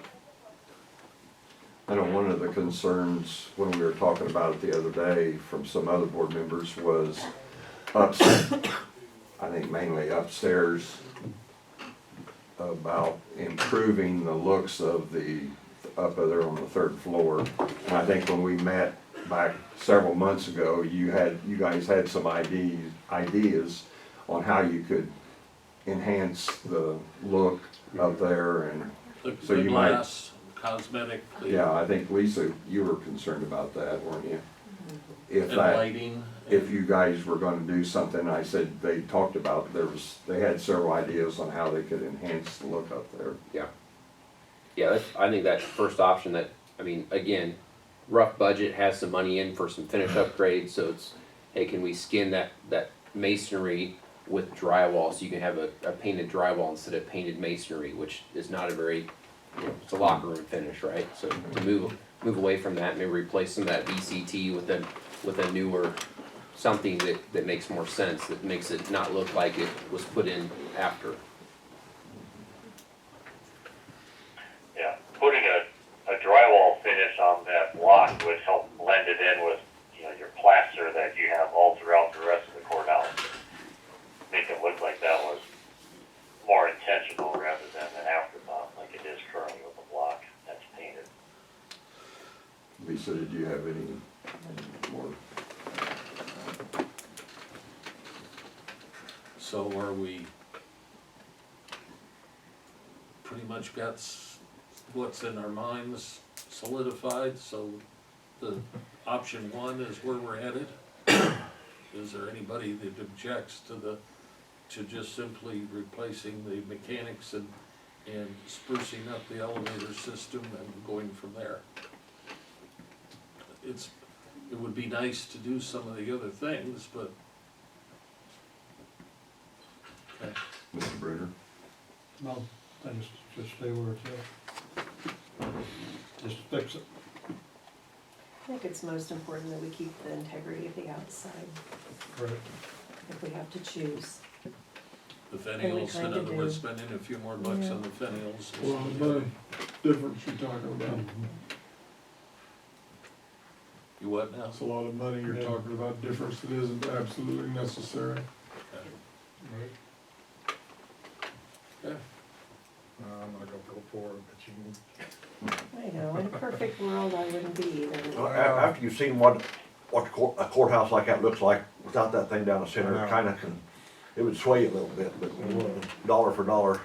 I know one of the concerns when we were talking about it the other day from some other board members was upstairs, I think mainly upstairs, about improving the looks of the, up there on the third floor. And I think when we met back several months ago, you guys had some ideas on how you could enhance the look up there, and so The you might, glass, cosmetic, yeah, I think Lisa, you were concerned about that, weren't you? If and that, lighting. if you guys were gonna do something, I said they talked about, they had several ideas on how they could enhance the look up there. Yeah, I think that first option that, I mean, again, rough budget has some money in for some finish upgrades, so it's, hey, can we skin that masonry with drywall, so you can have a painted drywall instead of painted masonry, which is not a very, it's a locker room finish, right? So to move away from that, maybe replace some of that VCT with a newer, something that makes more sense, that makes it not look like it was put in after. Yeah, putting a drywall finish on that block would help blend it in with, your plaster that you have all throughout the rest of the courthouse. Make it look like that was more intentional rather than an afterthought like it is currently with the block that's painted. Lisa, did you have any more? So are we pretty much got what's in our minds solidified, so the option one is where we're headed? Is there anybody that objects to just simply replacing the mechanics and sprucing up the elevator system and going from there? It would be nice to do some of the other things, but. Okay. Mr. Bruder? No, I just stay where it's at. Just fix it. I think it's most important that we keep the integrity of the outside, Right. if we have to choose. The we fennials, in kinda other words, do. spending a few more bucks Yeah. on the fennials. Well, the difference you're talking about, You what now? that's a lot of money you're talking about, difference that isn't absolutely necessary. Okay. I'm not gonna go for it, but you can. I know, in a perfect world, I wouldn't be either. Well, after you've seen what a courthouse like that looks like, without that thing down the center, I know. it kinda can, it would sway you a little bit, but dollar for dollar.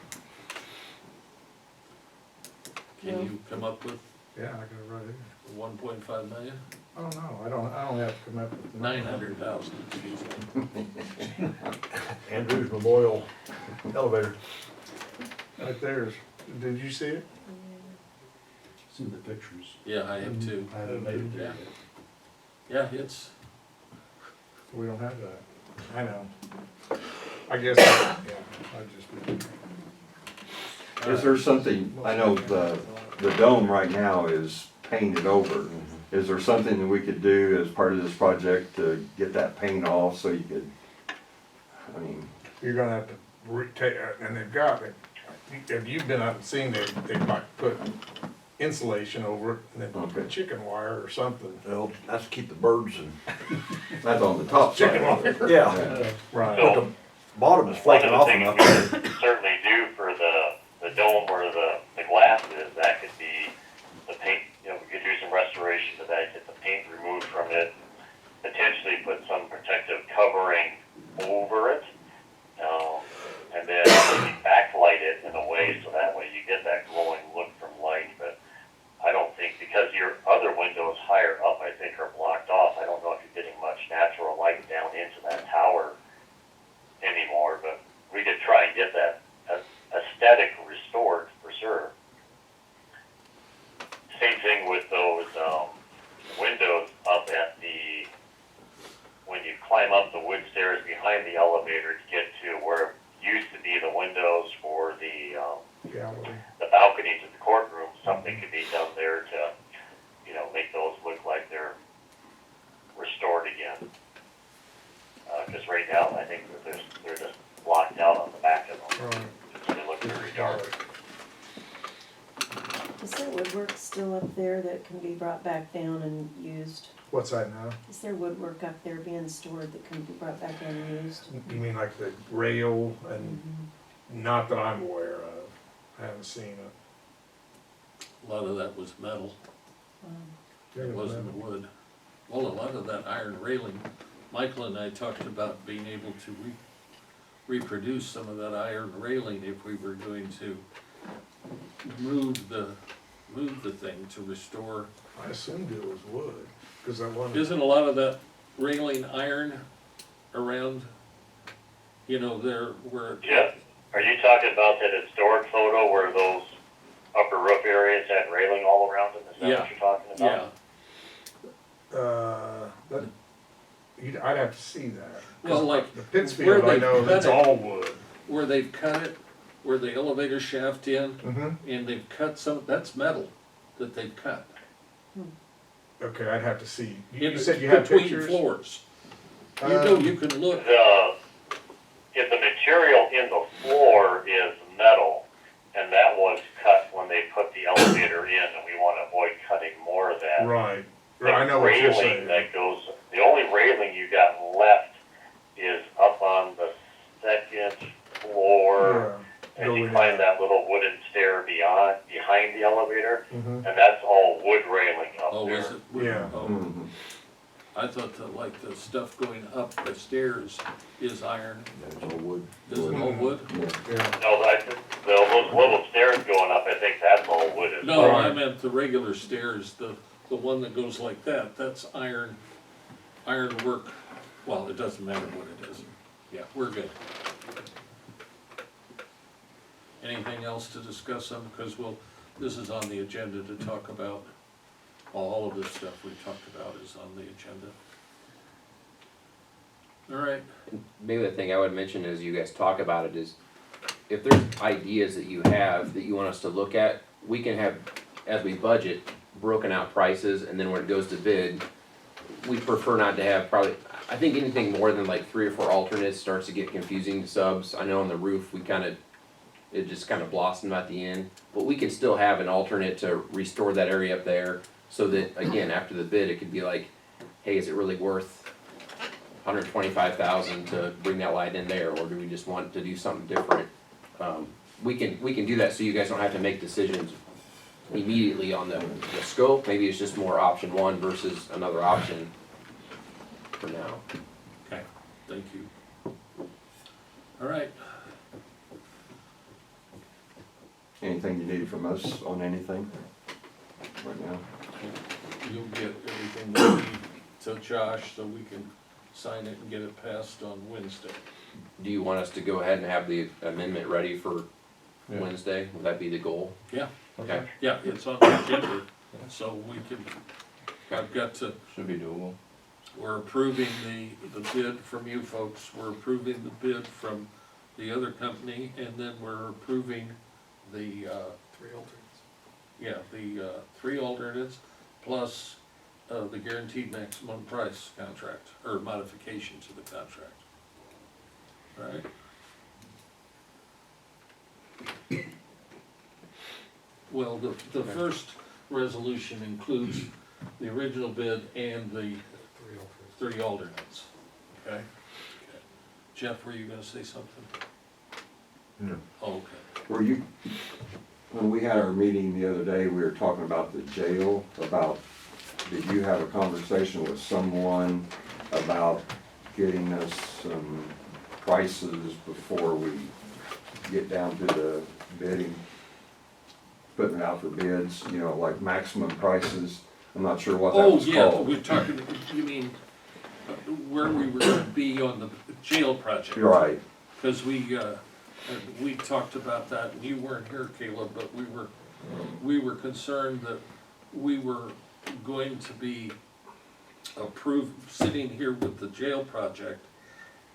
Can you come up with Yeah, I got it right here. 1.5 million? Oh, no, I don't have to come up with. 900,000, excuse me. Andrews Memorial Elevator. Right there's, did you see it? See the pictures. Yeah, I have two. I haven't made it Yeah. yet. Yeah, it's, We don't have that. I know. I guess, yeah, I just. Is there something, I know the dome right now is painted over. Is there something that we could do as part of this project to get that paint off so you could, I mean, You're gonna have to retake, and they've got it. If you've been up and seen, they might put insulation over it, and then Okay. chicken wire or something. Well, that's to keep the birds and, that's on the top side. Chicken wire. yeah, Yeah. Right. but the bottom is One flaking of the off things enough. we could certainly do for the dome where the glass is, that could be the paint, we could do some restoration to that, get the paint removed from it, potentially put some protective covering over it, and then maybe backlight it in a way so that way you get that glowing look from light. But I don't think, because your other windows higher up, I think, are blocked off, I don't know if you're getting much natural light down into that tower anymore, but we could try and get that aesthetic restored for sure. Same thing with those windows up at when you climb up the wood stairs behind the elevator to get to where used to be the windows for the Gallery. balconies of the courtroom. Something could be done there to, make those look like they're restored again. Because right now, I think that they're just blocked out on the back of them. Right. So they look very dark. Is there woodwork still up there that can be brought back down and used? What's that now? Is there woodwork up there being stored that can be brought back down and used? You mean like the rail and, not that I'm aware of, I haven't seen it. A lot of that was metal, it wasn't wood. Well, a lot of that iron railing, Michael and I talked about being able to reproduce some of that iron railing if we were going to move the thing to restore. I assumed it was wood, cause that one. Isn't a lot of that railing iron around, you know, there where? Jeff, are you talking about that historic photo where those upper roof areas had railing all around them? Is that Yeah. what you're talking about? Yeah, I'd have to see that. well, like The where Pittsfield, I they know cut that's it. all wood. where they've cut it, where the elevator shaft in, Mm-hmm. and they've cut some, that's metal that they've cut. Okay, I'd have to see. You In said you had between pictures? floors. You know, you can look, If the material in the floor is metal, and that was cut when they put the elevator in, and we want to avoid cutting more of that. Right, The I know what you're railing saying. that goes, the only railing you got left is up on the second floor, Yeah. and you Going climb in. that little wooden stair behind the elevator, Mhm. and that's all wood railing up oh, there. is it? Yeah. Oh, Mhm. I thought that like the stuff going up the stairs is iron, That's all wood. is it all wood? Yeah. No, those little stairs going up, I think that's all wood as No, well. I meant the regular stairs, the one that goes like that, that's iron work. Well, it doesn't matter what it is. Yeah, we're good. Anything else to discuss on, because this is on the agenda to talk about, all of this stuff we talked about is on the agenda. All right, Maybe the thing I would mention as you guys talk about it is, if there's ideas that you have that you want us to look at, we can have, as we budget, broken out prices, and then when it goes to bid, we prefer not to have probably, I think anything more than like 3 or 4 alternates starts to get confusing to subs. I know on the roof, it just kind of blossomed at the end, but we can still have an alternate to restore that area up there, so that, again, after the bid, it could be like, hey, is it really worth $125,000 to bring that light in there, or do we just want to do something different? We can do that so you guys don't have to make decisions immediately on the scope. Maybe it's just more option 1 versus another option for now. okay, thank you. All right, Anything you need from us on anything right now? you'll get everything you need to Josh so we can sign it and get it passed on Wednesday. Do you want us to go ahead and have the amendment ready for Yeah. Wednesday? Would that be the goal? Yeah. Okay. Yeah, it's on the agenda, so we can, I've got to, Should be doable. we're approving the bid from you folks, we're approving the bid from the other company, and then we're approving the, 3 alternates. yeah, the, 3 alternates, plus, the guaranteed maximum price contract, or modification to the contract. All right? Well, the first resolution includes the original bid and the 3 alternates, okay? Jeff, were you gonna say something? No. Oh, okay. Were you, when we had our meeting the other day, we were talking about the jail, did you have a conversation with someone about getting us some prices before we get down to the bidding? Putting it out for bids, like maximum prices, I'm not sure what that Oh, was yeah, called. we're talking, you mean, where we were gonna be on the jail project? Right, Cause we talked about that, and you weren't here, Caleb, but we were concerned that we were going to be sitting here with the jail project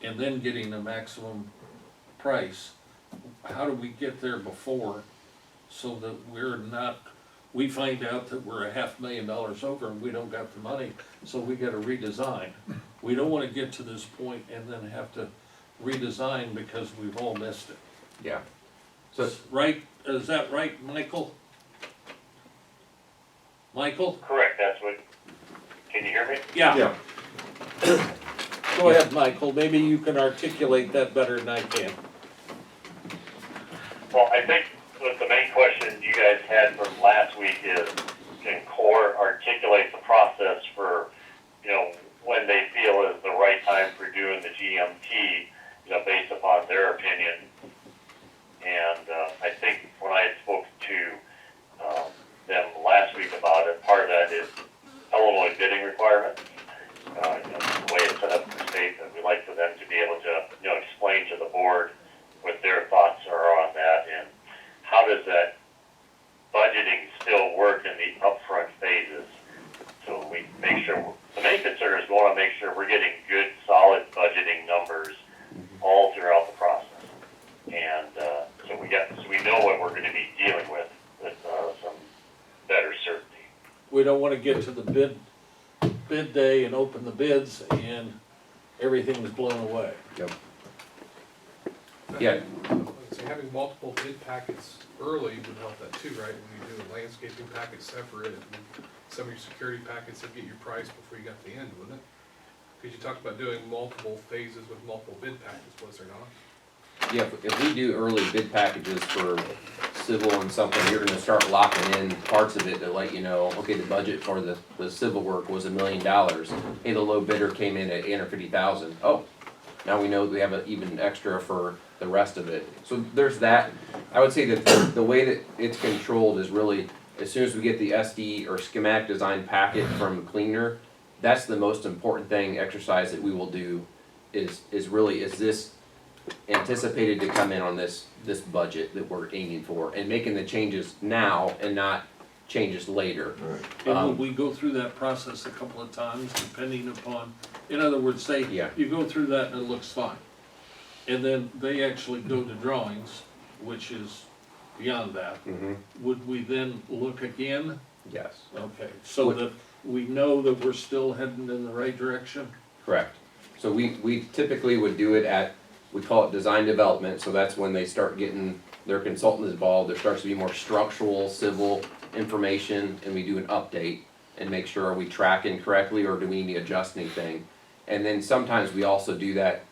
and then getting a maximum price. How do we get there before, so that we find out that we're $500,000 over and we don't got the money, so we gotta redesign. We don't wanna get to this point and then have to redesign because we've all missed it. Yeah. So Right, is that right, Michael? Michael? Correct, that's what, can you hear me? Yeah. Go ahead, Michael, maybe you can articulate that better than I can. Well, I think what the main question you guys had from last week is, can CORE articulate the process for, when they feel is the right time for doing the GMT, based upon their opinion. And I think when I spoke to them last week about it, part of that is Illinois bidding requirements. The way it's set up for state, that we like for them to be able to, explain to the board what their thoughts are on that, and how does that budgeting still work in the upfront phases. So we make sure, the main concern is we want to make sure we're getting good, solid budgeting numbers all throughout the process. And so we know what we're going to be dealing with some better certainty. We don't wanna get to the bid day and open the bids and everything's blown away. Yeah, So having multiple bid packets early would help that too, right? When you do a landscaping packet separate, and some of your security packets would get your price before you got to the end, wouldn't it? Because you talked about doing multiple phases with multiple bid packets, was there not? yeah, if we do early bid packages for civil and something, you're gonna start locking in parts of it to let you know, okay, the budget for the civil work was $1 million. Hey, the low bidder came in at $850,000. Oh, now we know we have an even extra for the rest of it. So there's that. I would say that the way that it's controlled is really, as soon as we get the SD or schematic design packet from Cleaner, that's the most important exercise that we will do is this anticipated to come in on this budget that we're aiming for, and making the changes now and not changes later. And will we go through that process a couple of times depending upon, in other words, say, Yeah. you go through that and it looks fine. And then they actually go to drawings, which is beyond that. Mm-hmm. Would we then look again? Yes, Okay, so that we know that we're still heading in the right direction? correct. So we typically would do it at, we call it design development, so that's when they start getting their consultants involved. There starts to be more structural, civil information, and we do an update and make sure, are we tracking correctly or do we need to adjust anything? And then sometimes we also do that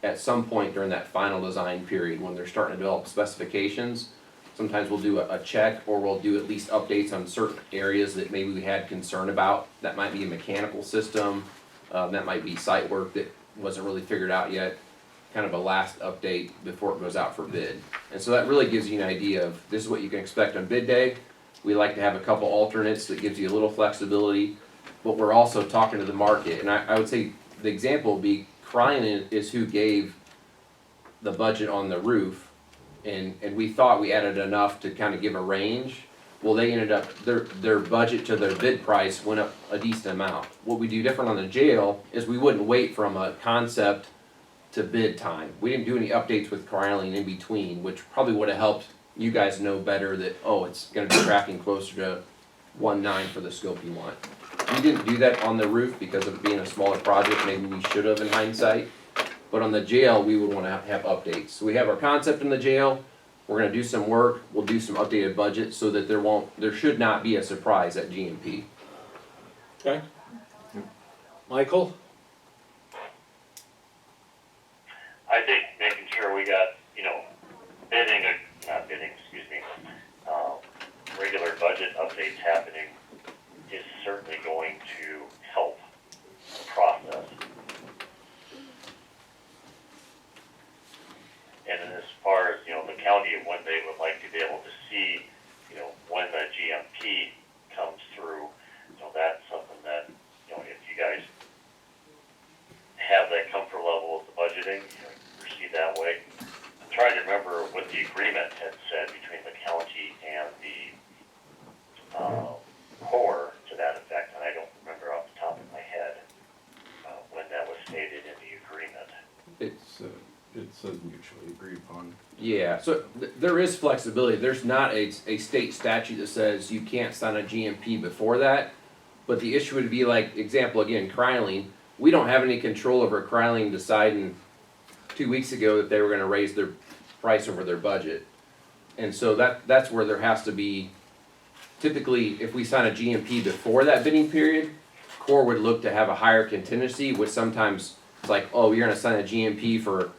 at some point during that final design period when they're starting to develop specifications. Sometimes we'll do a check, or we'll do at least updates on certain areas that maybe we had concern about. That might be a mechanical system, that might be site work that wasn't really figured out yet. Kind of a last update before it goes out for bid. And so that really gives you an idea of, this is what you can expect on bid day. We like to have a couple alternates that gives you a little flexibility, but we're also talking to the market. And I would say the example would be, Cryan is who gave the budget on the roof, and we thought we added enough to kind of give a range. Well, they ended up, their budget to their bid price went up a decent amount. What we do different on the jail is we wouldn't wait from a concept to bid time. We didn't do any updates with Cryan in between, which probably would have helped you guys know better that, oh, it's gonna be tracking closer to 1.9 for the scope you want. We didn't do that on the roof because of it being a smaller project, maybe we should have in hindsight. But on the jail, we would wanna have updates. So we have our concept in the jail, we're gonna do some work, we'll do some updated budget so that there should not be a surprise at GMP. Okay? Michael? I think making sure we got, regular budget updates happening is certainly going to help the process. And then as far as, the county, when they would like to be able to see, when the GMP comes through, that's something that, if you guys have that comfort level with the budgeting, proceed that way. I'm trying to remember what the agreement had said between the county and the CORE to that effect, and I don't remember off the top of my head when that was stated in the agreement. It's mutually agreed upon. Yeah, so there is flexibility. There's not a state statute that says you can't sign a GMP before that. But the issue would be like, example again, Cryan. We don't have any control over Cryan deciding 2 weeks ago that they were gonna raise their price over their budget. And so that's where there has to be typically, if we sign a GMP before that bidding period, Corps would look to have a higher contingency, which sometimes it's like, oh, you're gonna sign a GMP for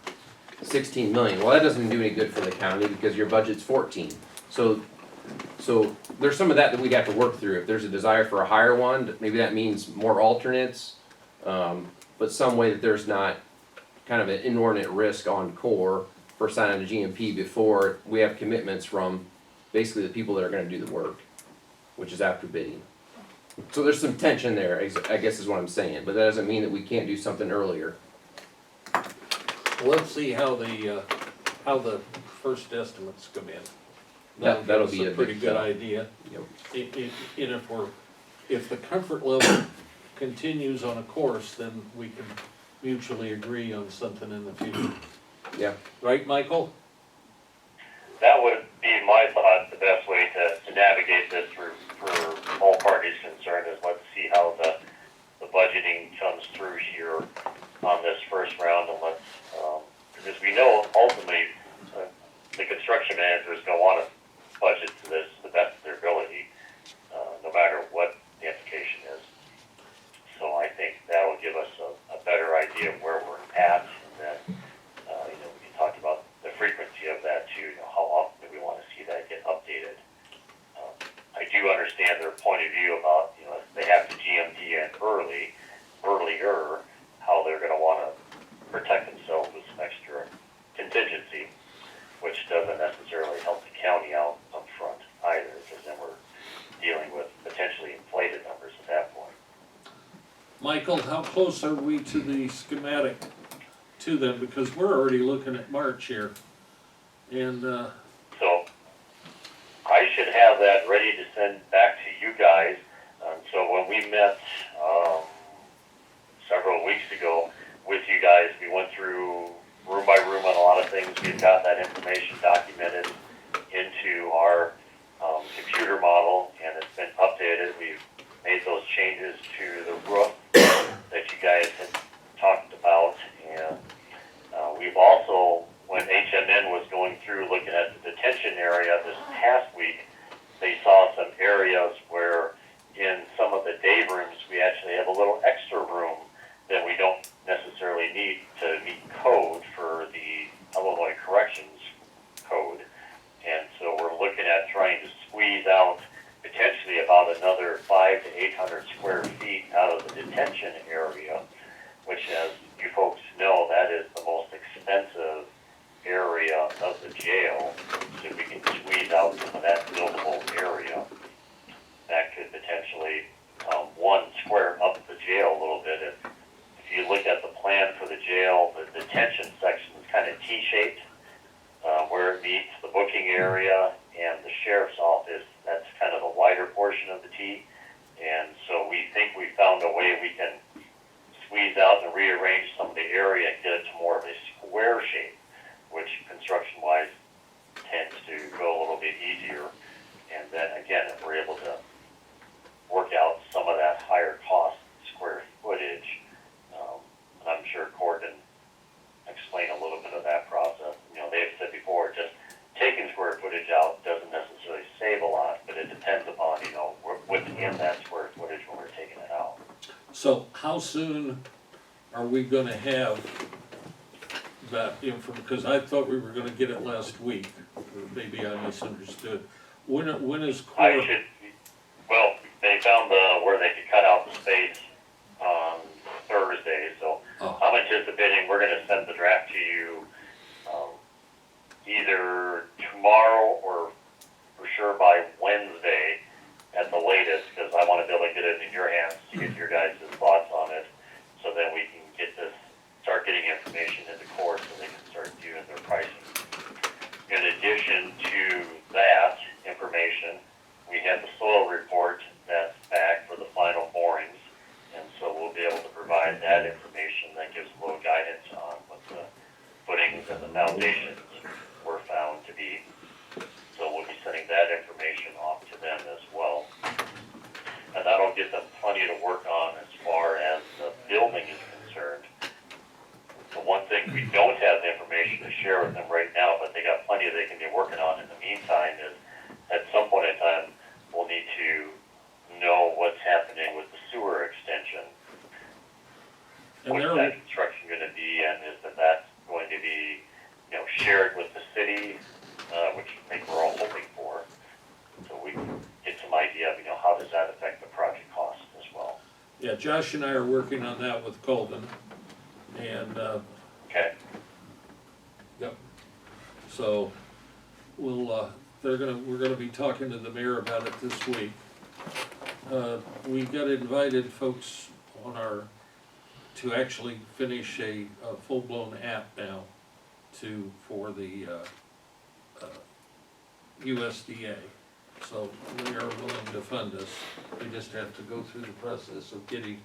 16 million. Well, that doesn't do any good for the county because your budget's 14. So there's some of that we'd have to work through. If there's a desire for a higher one, maybe that means more alternates, but some way that there's not kind of an inordinate risk on Corps for signing a GMP before we have commitments from basically the people that are gonna do the work, which is after bidding. So there's some tension there, I guess is what I'm saying, but that doesn't mean that we can't do something earlier. Let's see how the first estimates come in. That'll give be us a pretty big good tell. idea. Yep. And if the comfort level continues on a course, then we can mutually agree on something in the future. Yeah. Right, Michael? That would be my thought, the best way to navigate this for all parties concerned is let's see how the budgeting comes through here on this first round and let's, because we know ultimately the construction manager is going to want to budget to this to the best of their ability, no matter what the application is. So I think that will give us a better idea of where we're at, and then we can talk about the frequency of that too. How often do we want to see that get updated? I do understand their point of view about if they have to GMP in earlier, how they're going to want to protect themselves with some extra contingency, which doesn't necessarily help the county out up front either, because then we're dealing with potentially inflated numbers at that point. Michael, how close are we to the schematic to them? Because we're already looking at March here. And, So I should have that ready to send back to you guys. So when we met several weeks ago with you guys, we went through room by room on a lot of things. We've got that information documented into our computer model, and it's been updated. We've made those changes to the roof that you guys had talked about, and we've also, when HMN was going through looking at the detention area this past week, they saw some areas where in some of the day rooms we actually have a little extra room that we don't necessarily need to meet code for the Illinois Corrections Code. And so we're looking at trying to squeeze out potentially about another 500 to 800 square feet out of the detention area, which, as you folks know, that is the most expensive area of the jail. So we can squeeze out some of that buildable area. That could potentially square up the jail a little bit. If you look at the plan for the jail, the detention section is kind of T-shaped, where it meets the booking area and the sheriff's office. That's kind of the wider portion of the T. And so we think we found a way we can squeeze out and rearrange some of the area and get it to more of a square shape, which construction-wise tends to go a little bit easier. And then again, if we're able to work out some of that higher cost square footage, and I'm sure Cord can explain a little bit of that process. They've said before, just taking square footage out doesn't necessarily save a lot, but it depends upon, what's in that square footage when we're taking it out. so how soon are we gonna have that info? Because I thought we were gonna get it last week. Maybe I misunderstood. When is Well, they found where they could cut out the space on Thursday, so Oh. I'm anticipating we're gonna send the draft to you either tomorrow or for sure by Wednesday at the latest, because I want to be able to get it in your hands to get your guys' thoughts on it, so that we can start getting information into court so they can start viewing their pricing. In addition to that information, we have the soil report that's back for the final borings, and so we'll be able to provide that information that gives a little guidance on what the footings and the foundations were found to be. So we'll be sending that information off to them as Yeah, Josh and I are working on that with Colvin, and, Okay, yep. So, we're gonna be talking to the mayor about it this week. We got invited folks to actually finish a full-blown app now for the USDA. So they are willing to fund us. We just have to go through the process of getting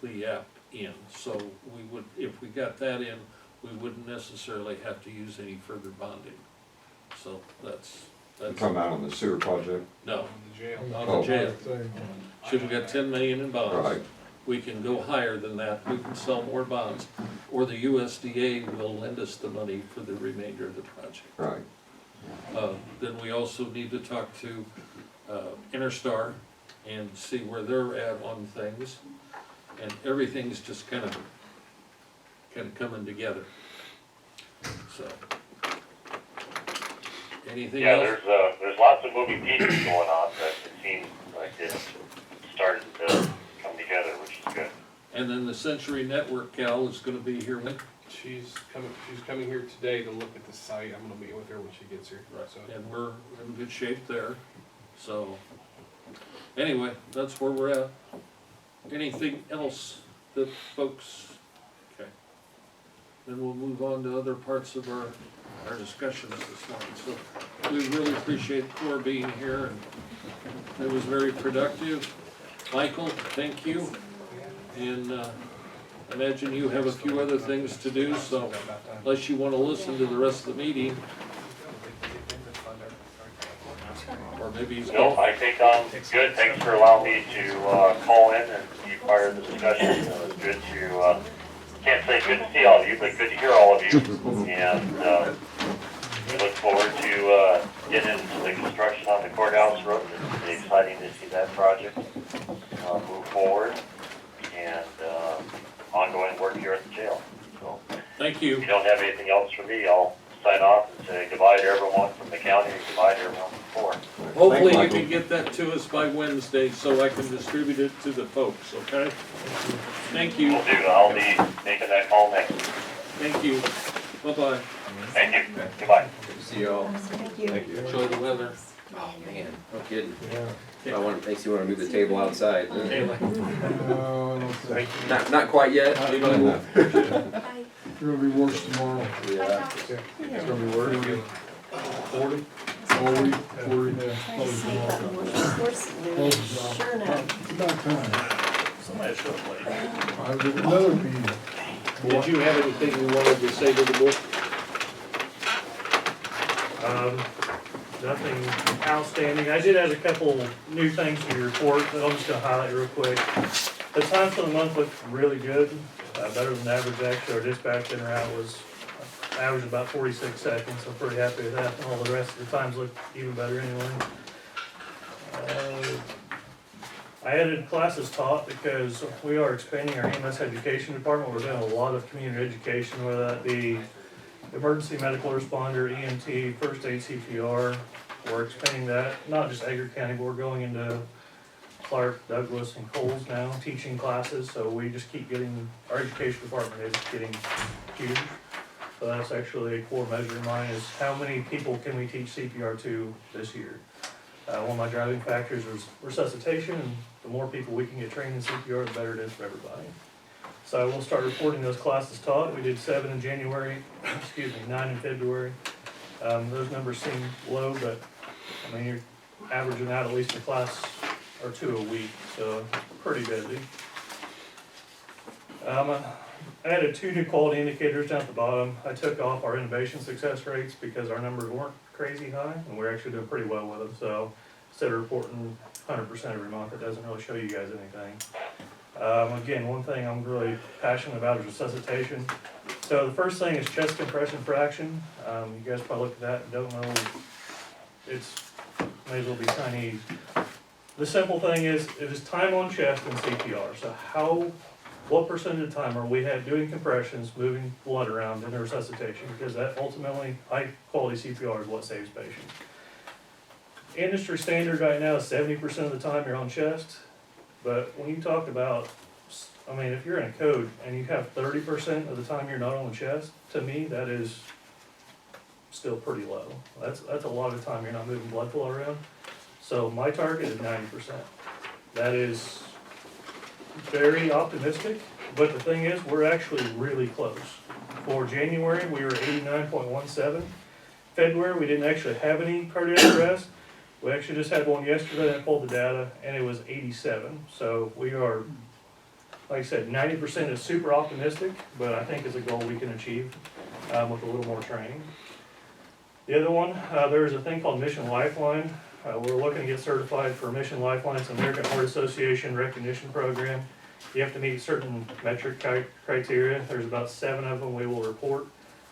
the app in. So we would, if we got that in, we wouldn't necessarily have to use any further bonding. So that's, Come out on the sewer project. no, On the jail. on Oh. the jail. Thing. Should we got 10 million in bonds? Right. We can go higher than that, we can sell more bonds, or the USDA will lend us the money for the remainder of the project. Right. Then we also need to talk to Interstar and see where they're at on things. And everything's just kind of coming together. So. Anything yeah, else? there's lots of moving pieces going on, but it seems like it's starting to come together, which is good. And then the Century Network gal is gonna be here when? She's coming here today to look at the site. I'm gonna meet with her when she gets here, so. And we're in good shape there, so. Anyway, that's where we're at. Anything else that folks, okay. Then we'll move on to other parts of our discussions this morning. So we really appreciate Cor being here, and it was very productive. Michael, thank you. And imagine you have a few other things to do, so unless you wanna listen to the rest of the meeting, or maybe he's No, I think I'm good. Thanks for allowing me to call in and be part of the discussion. It was good to, can't say good to see all of you, but good to hear all of you. And we look forward to getting into the construction on the courthouse road. It's really exciting to see that project move forward, and ongoing work here at the jail. So thank if you. you don't have anything else for me, I'll sign off and say goodbye to everyone from the county and goodbye to everyone from Ford. Hopefully you Michael. can get that to us by Wednesday so I can distribute it to the folks, okay? Thank you, Will do. I'll be making that call next week. thank you. Bye-bye. Thank you. Goodbye. Good to see you all. Thank you. Thank you. Enjoy the weather. Oh, man, no kidding. Yeah. Makes you wanna move the table outside. Anyway, No, I don't think, Not quite yet. you know, it's gonna be worse tomorrow. Yeah. It's gonna be worse. 40? 40, 40, yeah. Close tomorrow. Sure enough. It's about time. I'll give it another meeting. did you have anything you wanted to say to the board? Nothing outstanding. I did have a couple new things to your report that I'm just gonna highlight real quick. The times for the month looked really good, better than average actually. Our dispatch in or out was averaged about 46 seconds, so I'm pretty happy with that. And all the rest of the times looked even better anyway. I added classes taught because we are expanding our EMS education department. We're doing a lot of community education, whether that be emergency medical responder, EMT, first aid, CPR. We're expanding that, not just Edgar County, but we're going into Clark, Douglas, and Coles now, teaching classes, so we just keep getting, our education department is getting huge. So that's actually a core measure of mine, is how many people can we teach CPR to this year? One of my driving factors is resuscitation, and the more people we can get trained in CPR, the better it is for everybody. So we'll start reporting those classes taught. We did 7 in January, 9 in February. Those numbers seem low, but I mean, you're averaging out at least a class or 2 a week, so it's pretty busy. I added 2 new quality indicators down at the bottom. I took off our innovation success rates because our numbers weren't crazy high, and we're actually doing pretty well with them. So instead of reporting 100% every month, it doesn't really show you guys anything. Again, one thing I'm really passionate about is resuscitation. So the first thing is chest compression fraction. You guys probably looked at that and don't know. It's may as well be tiny. The simple thing is, it is time on chest in CPR. So what percentage of time are we doing compressions, moving blood around in the resuscitation? Because that ultimately, high quality CPR is what saves patients. Industry standard right now is 70% of the time you're on chest. But when you talk about, I mean, if you're in a code and you have 30% of the time you're not on the chest, to me, that is still pretty low. That's a lot of time you're not moving blood flow around. So my target is 90%. That is very optimistic, but the thing is, we're actually really close. For January, we were 89.17. February, we didn't actually have any cardiac arrest. We actually just had one yesterday that pulled the data, and it was 87. So we are, like I said, 90% is super optimistic, but I think it's a goal we can achieve with a little more training. The other one, there's a thing called Mission Lifeline. We're looking to get certified for Mission Lifeline. It's an American Heart Association recognition program. You have to meet certain metric criteria. There's about 7 of them we will report.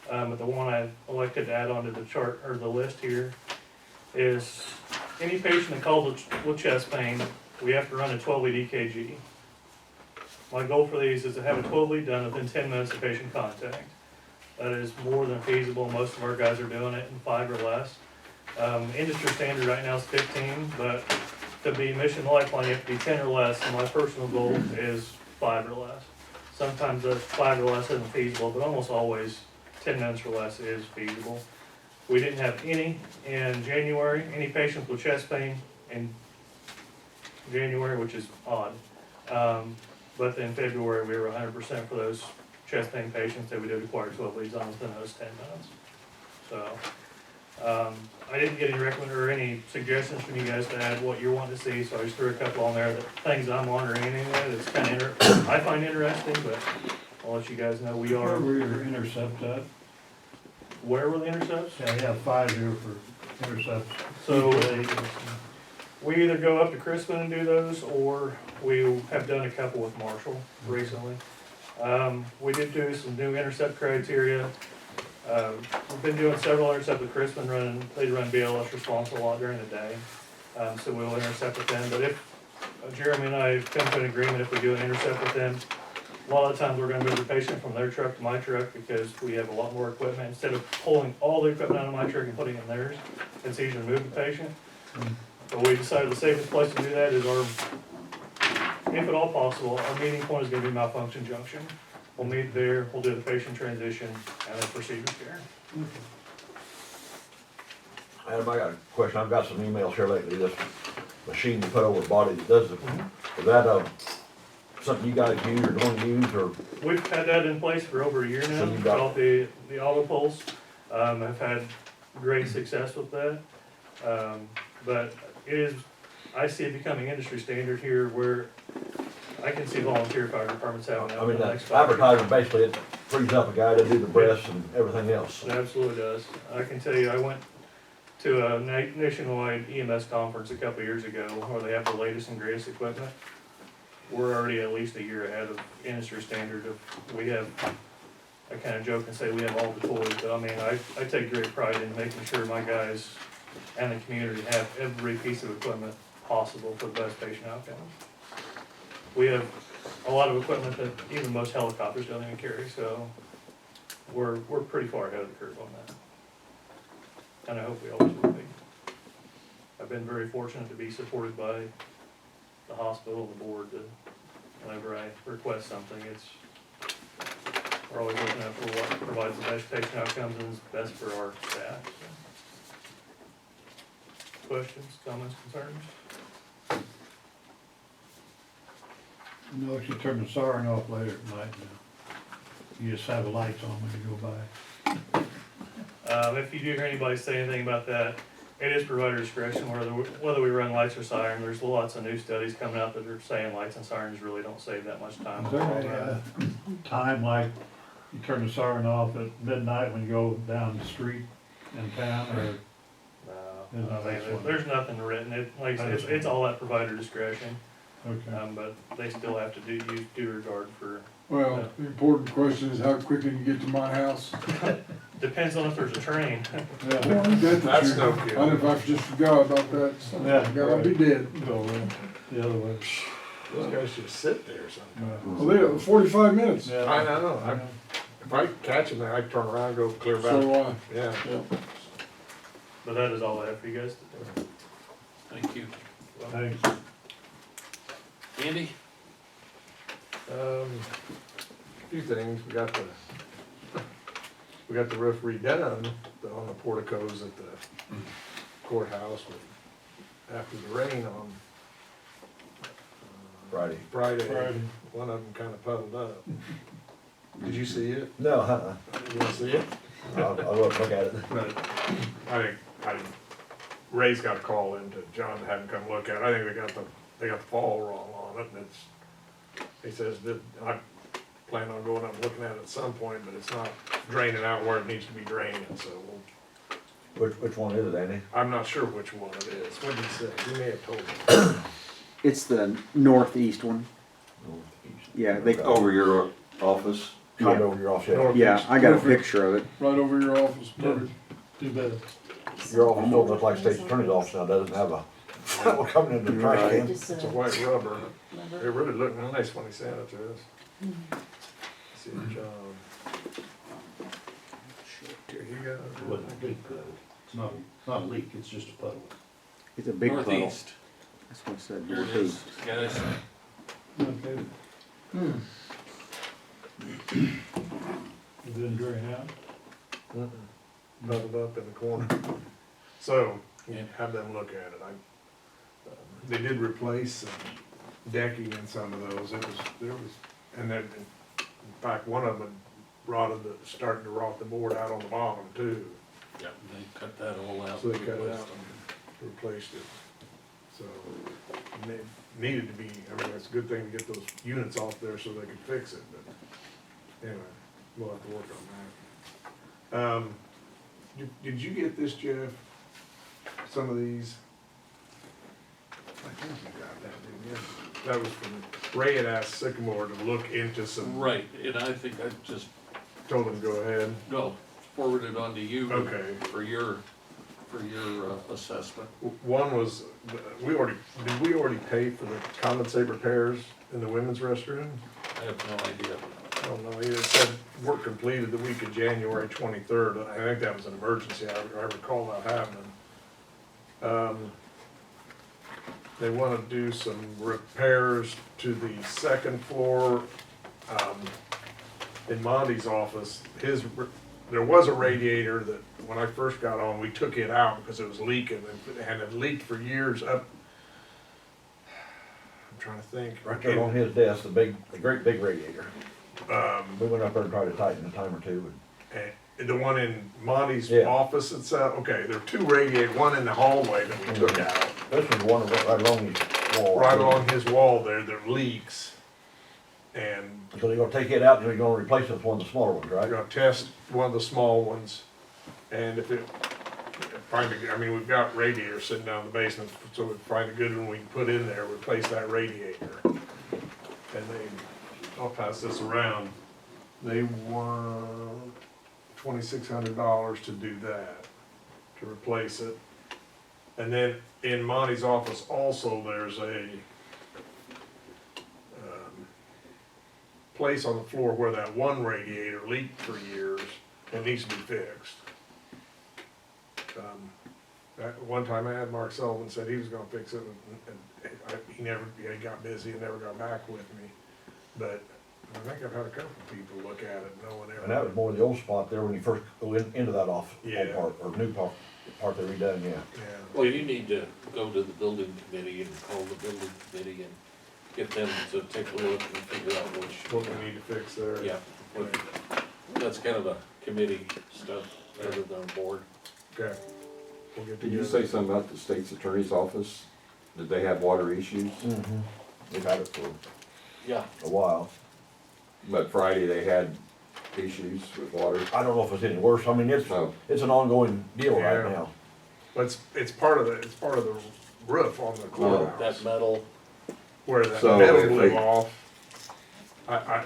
But the one I elected to add onto the chart, or the list here, is any patient that calls with chest pain, we have to run a 12-lead EKG. My goal for these is to have a 12-lead done within 10 minutes of patient contact. That is more than feasible. Most of our guys are doing it in 5 or less. Industry standard right now is 15, but to be Mission Lifeline, you have to be 10 or less, and my personal goal is 5 or less. Sometimes 5 or less isn't feasible, but almost always 10 minutes or less is feasible. We didn't have any in January, any patients with chest pain in January, which is odd. But in February, we were 100% for those chest pain patients that we did require 12 leads on within those 10 minutes. So, I didn't get any suggestions from you guys to add what you're wanting to see, so I just threw a couple on there, that things I'm wondering anyway, that's kind of I find interesting, but I'll let you guys know we Where are. were your intercepts at? Where were the intercepts? Yeah, you have 5 here for intercepts. So, we either go up to Crispin and do those, or we have done a couple with Marshall recently. We did do some new intercept criteria. We've been doing several intercepts with Crispin, they run BLS response a lot during the day. So we'll intercept with them, but if Jeremy and I come to an agreement, if we do an intercept with them, a lot of times we're gonna move the patient from their truck to my truck because we have a lot more equipment. Instead of pulling all the equipment out of my truck and putting it in theirs, it's easier to move the patient. But we decided the safest place to do that is if at all possible, our meeting point is gonna be Malfunction Junction. We'll meet there, we'll do the patient transition, and then proceed with care. Adam, I got a question, I've got some emails here lately, this machine you put over the body that does it, is that, something you guys use or don't use, or? We've had that in place for over a year now, So you got- called the auto pulse. I've had great success with that. But it is, I see it becoming industry standard here where I can see volunteer fire departments having that. I mean, in the that next 5 years. advertising, basically, it frees up a guy to do the breaths and everything else. It absolutely does. I can tell you, I went to a nationwide EMS conference a couple years ago where they have the latest and greatest equipment. We're already at least a year ahead of industry standard. We have, I kind of joke and say we have all the toys, but I mean, I take great pride in making sure my guys and the community have every piece of equipment possible for the best patient outcomes. We have a lot of equipment that even most helicopters don't even carry, so we're pretty far ahead of the curve on that. And I hope we always will be. I've been very fortunate to be supported by the hospital, the board, that whenever I request something, we're always looking out for what provides the best patient outcomes and is best for our staff. So. Questions, comments, concerns? Notice you turn the siren off later at night now. You just have the lights on when you go by. If you do hear anybody say anything about that, it is provider discretion whether we run lights or siren. There's lots of new studies coming out that are saying lights and sirens really don't save that much time. Is there a time like you turn the siren off at midnight when you go down the street in town, or? There's nothing written. It's all at provider discretion. Okay. But they still have to do due regard for. Well, the important question is how quick can you get to my house? Depends on if there's a train. Yeah, that's no good. I don't know if I just forgot about that. Yeah. Gotta be dead. The other way. Those guys should sit there or something. Well, they, 45 minutes. Yeah. I know, if I catch them there, I turn around and go clear back. So do I. Yeah. Yeah. But that is all I have for you guys today. Thank you. Thanks. Andy? Few things, we got the roof redone on the porticos at the courthouse, but after the rain on Friday. Friday, one of them kinda puddled up. Did you see it? No, You wanna see it? I'll look at it. But Ray's got a call in to John to have him come look at it. I think they got the fall wrong on it, and he says that, I plan on going up and looking at it at some point, but it's not draining out where it needs to be draining, so Which one is it, Andy? I'm not sure which one it is. What did he say? He may have told me. It's the northeast one. Northeast. Yeah, they, Over your office? Kind Yeah. of over your off shed. North- yeah, I got a picture of it. Right over your office, perfect. Too bad. Your office don't look like state's attorney's office now, doesn't have a, we're coming in the trash can. Just, It's a white rubber. It really looked nice when he sent it to us. See, John. Here you go. It wasn't a big puddle. It's not a leak, it's just a puddle. It's a big puddle. Northeast. That's what I said, Here it is, northeast. guys. Okay. It didn't drain out? Bubbled up in the corner. So, you Yeah. have them look at it. They did replace some decking in some of those. And then, in fact, one of them starting to rot the board out on the bottom too. Yeah, they cut that all out. So they cut it out and replaced it. So, and it needed to be, I mean, it's a good thing to get those units off there so they could fix it, but anyway, we'll have to work on that. Did you get this, Jeff? Some of these? I think you got that, didn't you? That was from, Ray had asked Sycamore to look into some, Right, and I think I just, told him to go ahead. no, forwarded it on to you. Okay. For your assessment. One was, did we already pay for the condensate repairs in the women's restroom? I have no idea. I don't know, it said work completed the week of January 23rd, I think that was an emergency, I recall that happening. They wanna do some repairs to the second floor, in Monty's office. There was a radiator that, when I first got on, we took it out because it was leaking, and it leaked for years up. I'm trying to think. Right there on his desk, the great big radiator. Um, We went up there and tried to tighten it a time or two. And the one in Monty's Yeah. office itself, okay, there are two radiators, one in the hallway that we took out. This was the one right along his wall. Right along his wall there leaks. And So you're gonna take it out and you're gonna replace it with one of the smaller ones, we're right? gonna test one of the small ones. And if it, I mean, we've got radiators sitting down in the basement, so we find a good one we can put in there, replace that radiator. And I'll pass this around, they want $2,600 to do that, to replace it. And then in Monty's office also, there's a place on the floor where that one radiator leaked for years and needs to be fixed. At one time I had Mark Sullivan said he was gonna fix it, and he got busy and never got back with me. But I think I've had a couple of people look at it, no one ever. And that was more the old spot there when you first go into that old Yeah. part, or new part they redone, yeah. Yeah, Well, you need to go to the building committee and call the building committee and get them to take a look and figure out what we need to fix there. yeah, that's kind of a committee stuff rather than a board. Okay. We'll get Did you together. say something about the state's attorney's office? Did they have water issues? Mm-hmm. They've had it for Yeah, a while. But Friday they had issues with water. I don't know if it's any worse, I mean, Oh. it's an ongoing deal Yeah. right now. But it's part of the roof on the that courthouse, metal, where that So metal if blew they- off. I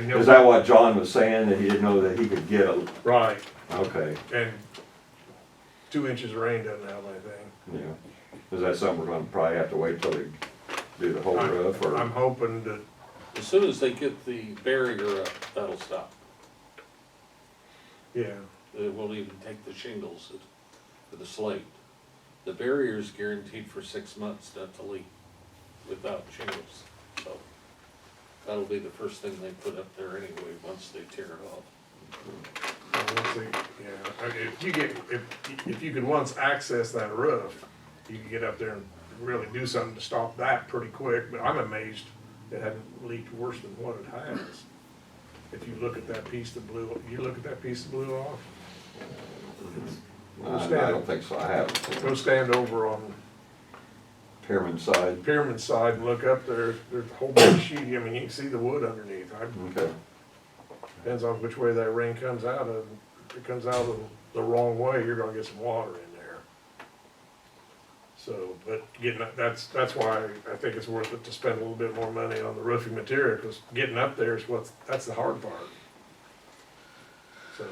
know. Is that what John was saying, that he didn't know that he could get a, Right, okay, and 2 inches of rain doesn't help anything. yeah. Is that something we're gonna probably have to wait till they do the whole roof, or? I'm hoping that, as soon as they get the barrier up, that'll stop. yeah, It won't even take the shingles for the slate. The barrier's guaranteed for 6 months, not to leak. without shingles, so. That'll be the first thing they put up there anyway, once they tear it off. We'll see, yeah, if you get, if you could once access that roof, you can get up there and really do something to stop that pretty quick, but I'm amazed it hadn't leaked worse than what it has. If you look at that piece that blew, off. I don't think so, I haven't. Go stand over on Pyramid side, Pyramid side and look up there, there's a whole big sheet, I mean, you can see the wood underneath. okay. Depends on which way that rain comes out of. If it comes out of the wrong way, you're gonna get some water in there. So, but getting, that's why I think it's worth it to spend a little bit more money on the roofing material, cause getting up there is that's the hard part. So,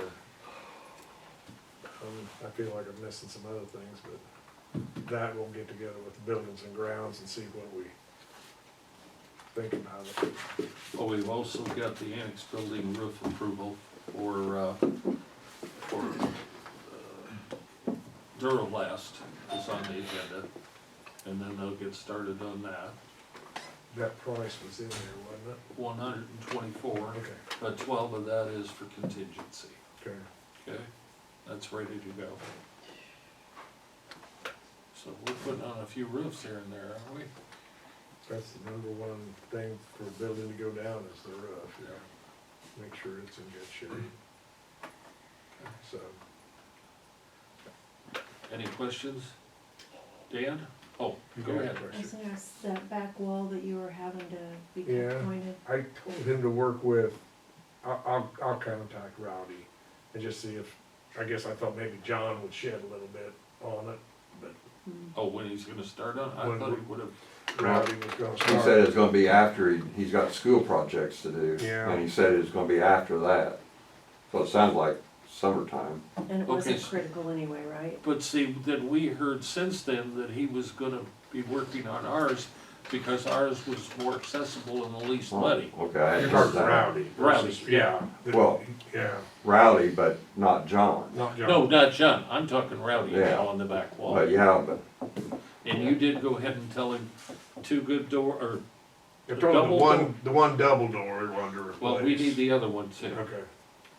I feel like I'm missing some other things, but that we'll get together with the buildings and grounds and see what we think about it. Well, we've also got the annex building roof approval for Duralast is on the agenda, and then they'll get started on that. That price was in there, wasn't $124, it? Okay, but 12 of that is for contingency, okay. okay? That's ready to go. So we're putting on a few roofs here and there, aren't we? That's the number one thing for a building to go down is the roof. Yeah. Make sure it's in good shape. So, Any questions? Dan? Oh, you go got a ahead. I was question? gonna ask that back wall that you were having to be Yeah. pointed. I told him to work with, I'll contact Rowdy and just see if, I guess I thought maybe John would shed a little bit on it, but Oh, when he's gonna start on? I When thought we- he would've, Rowdy was gonna start. He said it's gonna be after he's got school projects to do. Yeah. And he said it's gonna be after that. So it sounds like summertime. And it Okay, wasn't so- critical anyway, right? but see, then we heard since then that he was gonna be working on ours because ours was more accessible and the least muddy. Okay, I You're hadn't heard talking that. Rowdy. Rowdy, versus- Yeah. Well- Yeah, Rowdy, but not John. not John. No, not John, I'm talking Rowdy Yeah. now on the back wall. But yeah, but And you did go ahead and tell him two good door, or, I told him double the one double door we wanted to replace. well, we need the other one too. Okay.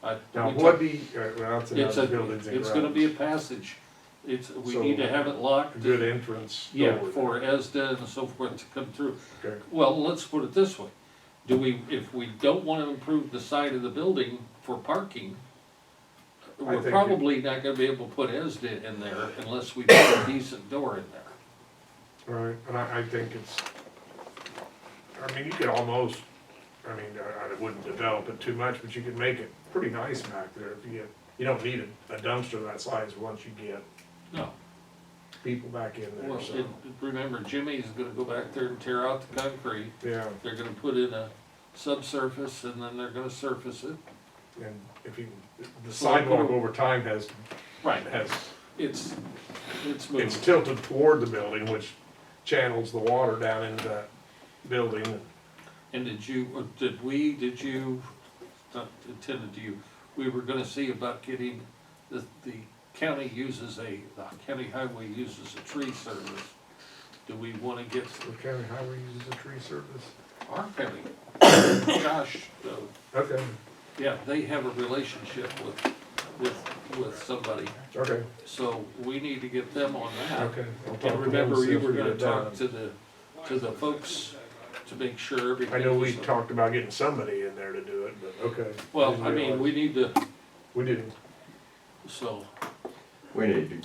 I- Now, we what took- do you, well, that's It's another buildings a, and it's gonna be a grounds. passage, we So, need to have it A locked. good entrance. Yeah, door. for ESDA and so forth to come through. Okay. Well, let's put it this way, if we don't wanna improve the side of the building for parking, I we're think probably not gonna be able to put ESDA in there unless we put a decent door in there. Right, and I think it's, I mean, you could almost, I mean, I wouldn't develop it too much, but you could make it pretty nice back there if you don't need a dumpster that size once you get No, people back in well, there, so, remember Jimmy's gonna go back there and tear out the concrete, yeah. they're gonna put in a subsurface and then they're gonna surface it. And if you, the So I put sidewalk a- over time has, Right. has, It's it's moving. tilted toward the building, which channels the water down into that building. And did you, not intended to you, we were gonna see about getting, the county the county highway uses a tree service. Do we wanna get The county highway uses a tree service? our county? Josh, Okay, yeah, they have a relationship with somebody, okay, so we need to get them on that. okay. I'll talk to And them remember, and see you if were we get gonna it talk done. to the folks to make sure everything. I know we was- talked about getting somebody in there to do it, but okay. Well, Didn't I mean, realize- we need to, We didn't, so, we need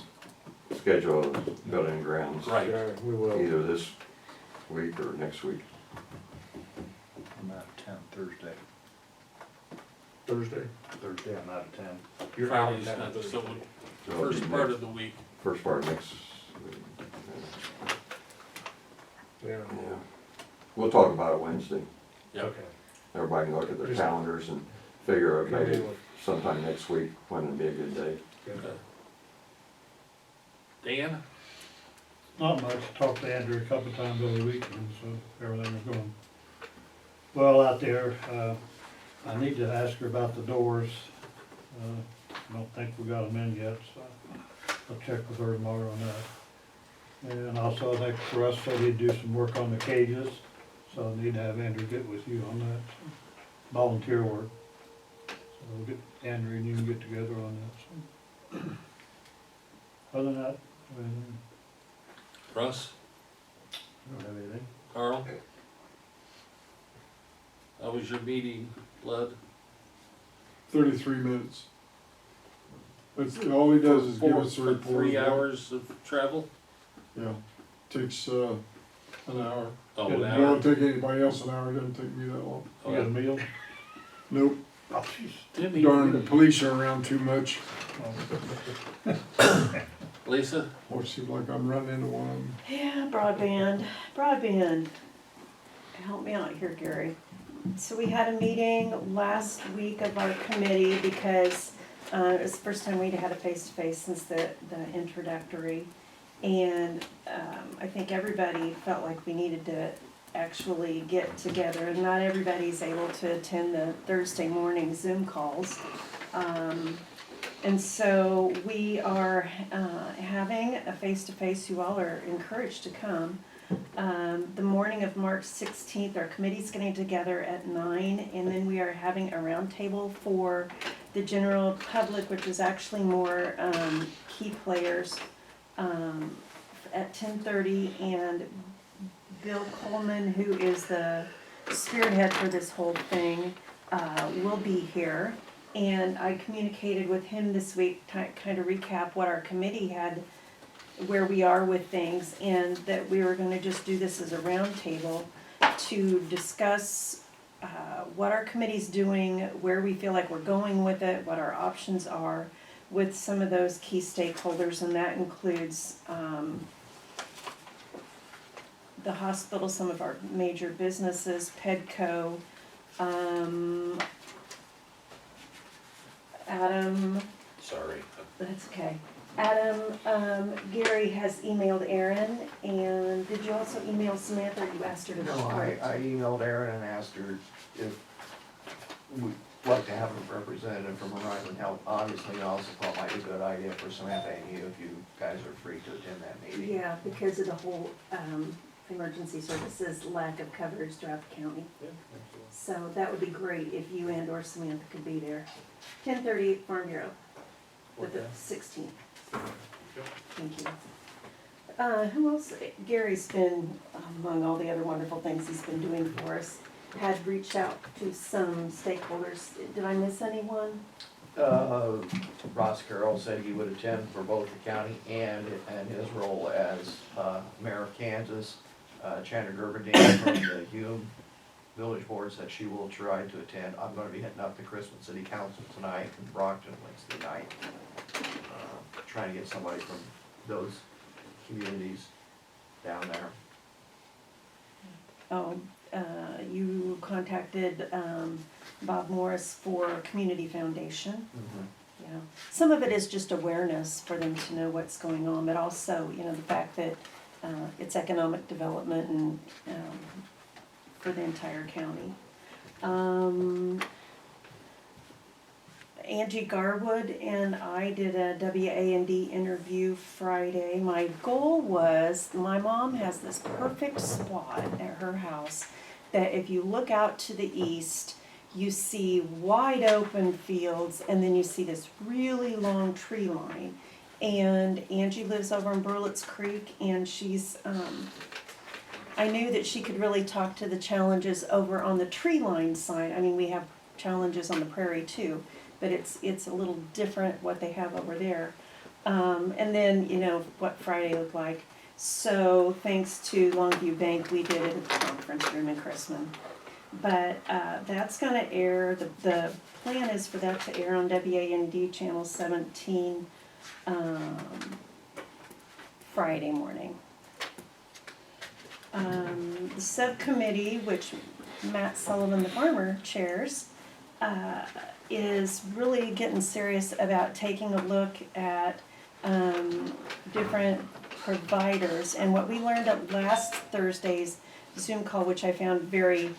to schedule a building and grounds. right. yeah, we will. Either this week or next week. I'm out of town Thursday. Thursday, Thursday, I'm out of town. you're out of Friday's town not, Thursday. so So it'll be first part next- of the week. First part next week. Yeah, Yeah. We'll talk about it Wednesday. Yeah. okay. Everybody can look at their Just- calendars and figure out Come in maybe with- sometime next week when would be a good day. okay. Dan? Not much, talked to Andrew a couple times over the weekend, so everything was going well out there. I need to ask her about the doors. I don't think we got them in yet, so I'll check with her tomorrow on that. And also, I think Russ said he'd do some work on the cages, so I need to have Andrew get with you on that, volunteer work. So we'll get, Andrew and you can get together on that, so. Other than that, Russ, I don't have anything. Carl? How was your meeting, Lud? 33 minutes. That's, all he does is give For- us a for report. 3 hours of travel? Yeah, takes, an hour. Oh, Yeah, an It hour? don't take anybody else an hour, it doesn't take me that long. you got a meal? Nope, Oh, jeez. Didn't he- darn, the police are around too much, Lisa? or it seems like I'm running into one of them. Yeah, broadband. Help me out here, Gary. So we had a meeting last week of our committee because it was the first time we'd had a face-to-face since the introductory. And I think everybody felt like we needed to actually get together, and not everybody's able to attend the Thursday morning Zoom calls. And so we are having a face-to-face. You all are encouraged to come. The morning of March 16th, our committee's getting together at 9, and then we are having a roundtable for the general public, which is actually more key players, at 10:30, and Bill Coleman, who is the spearhead for this whole thing, will be here. And I communicated with him this week to kind of recap what our committee had, where we are with things, and that we were gonna just do this as a roundtable to discuss what our committee's doing, where we feel like we're going with it, what our options are with some of those key stakeholders, and that includes the hospital, some of our major businesses, Pedco, Adam, Sorry. that's okay. Adam, Gary has emailed Aaron, and did you also email Samantha, or you asked her to No, report? I emailed Erin and asked her if we'd like to have a representative from Horizon Health. Obviously, I also thought it might be a good idea for Samantha and you, if you guys are free to attend that meeting. Yeah, because of the whole, emergency services lack of coverage throughout the county. So that would be great if you and or Samantha could be there. 10:30 Farm Bureau, the 16th. Thank you. Who else? Gary's been, among all the other wonderful things he's been doing for us, had reached out to some stakeholders. Did I miss anyone? Ross Carroll said he would attend for both the county and his role as mayor of Kansas. Chandra Gerberdine from the Hume Village Board said she will try to attend. I'm gonna be heading up to Christmas City Council tonight in Brockton Wednesday night. Trying to get somebody from those communities down there. Oh, you contacted Bob Morris for Community Foundation. Yeah, some of it is just awareness for them to know what's going on, but also, you know, the fact that it's economic development and for the entire county. Angie Garwood and I did a WA&D interview Friday. My goal was, my mom has this perfect spot at her house that if you look out to the east, you see wide open fields, and then you see this really long tree line. And Angie lives over in Burlett's Creek, and she's, I knew that she could really talk to the challenges over on the tree line side. I mean, we have challenges on the prairie too, but it's a little different what they have over there. And then, you know, what Friday looked like. So thanks to Longview Bank, we did it at the conference room in Chrisman. But that's gonna air, the plan is for that to air on WAND Channel 17 Friday morning. The subcommittee, which Matt Sullivan, the farmer, chairs, is really getting serious about taking a look at different providers. And what we learned at last Thursday's Zoom call, which I found very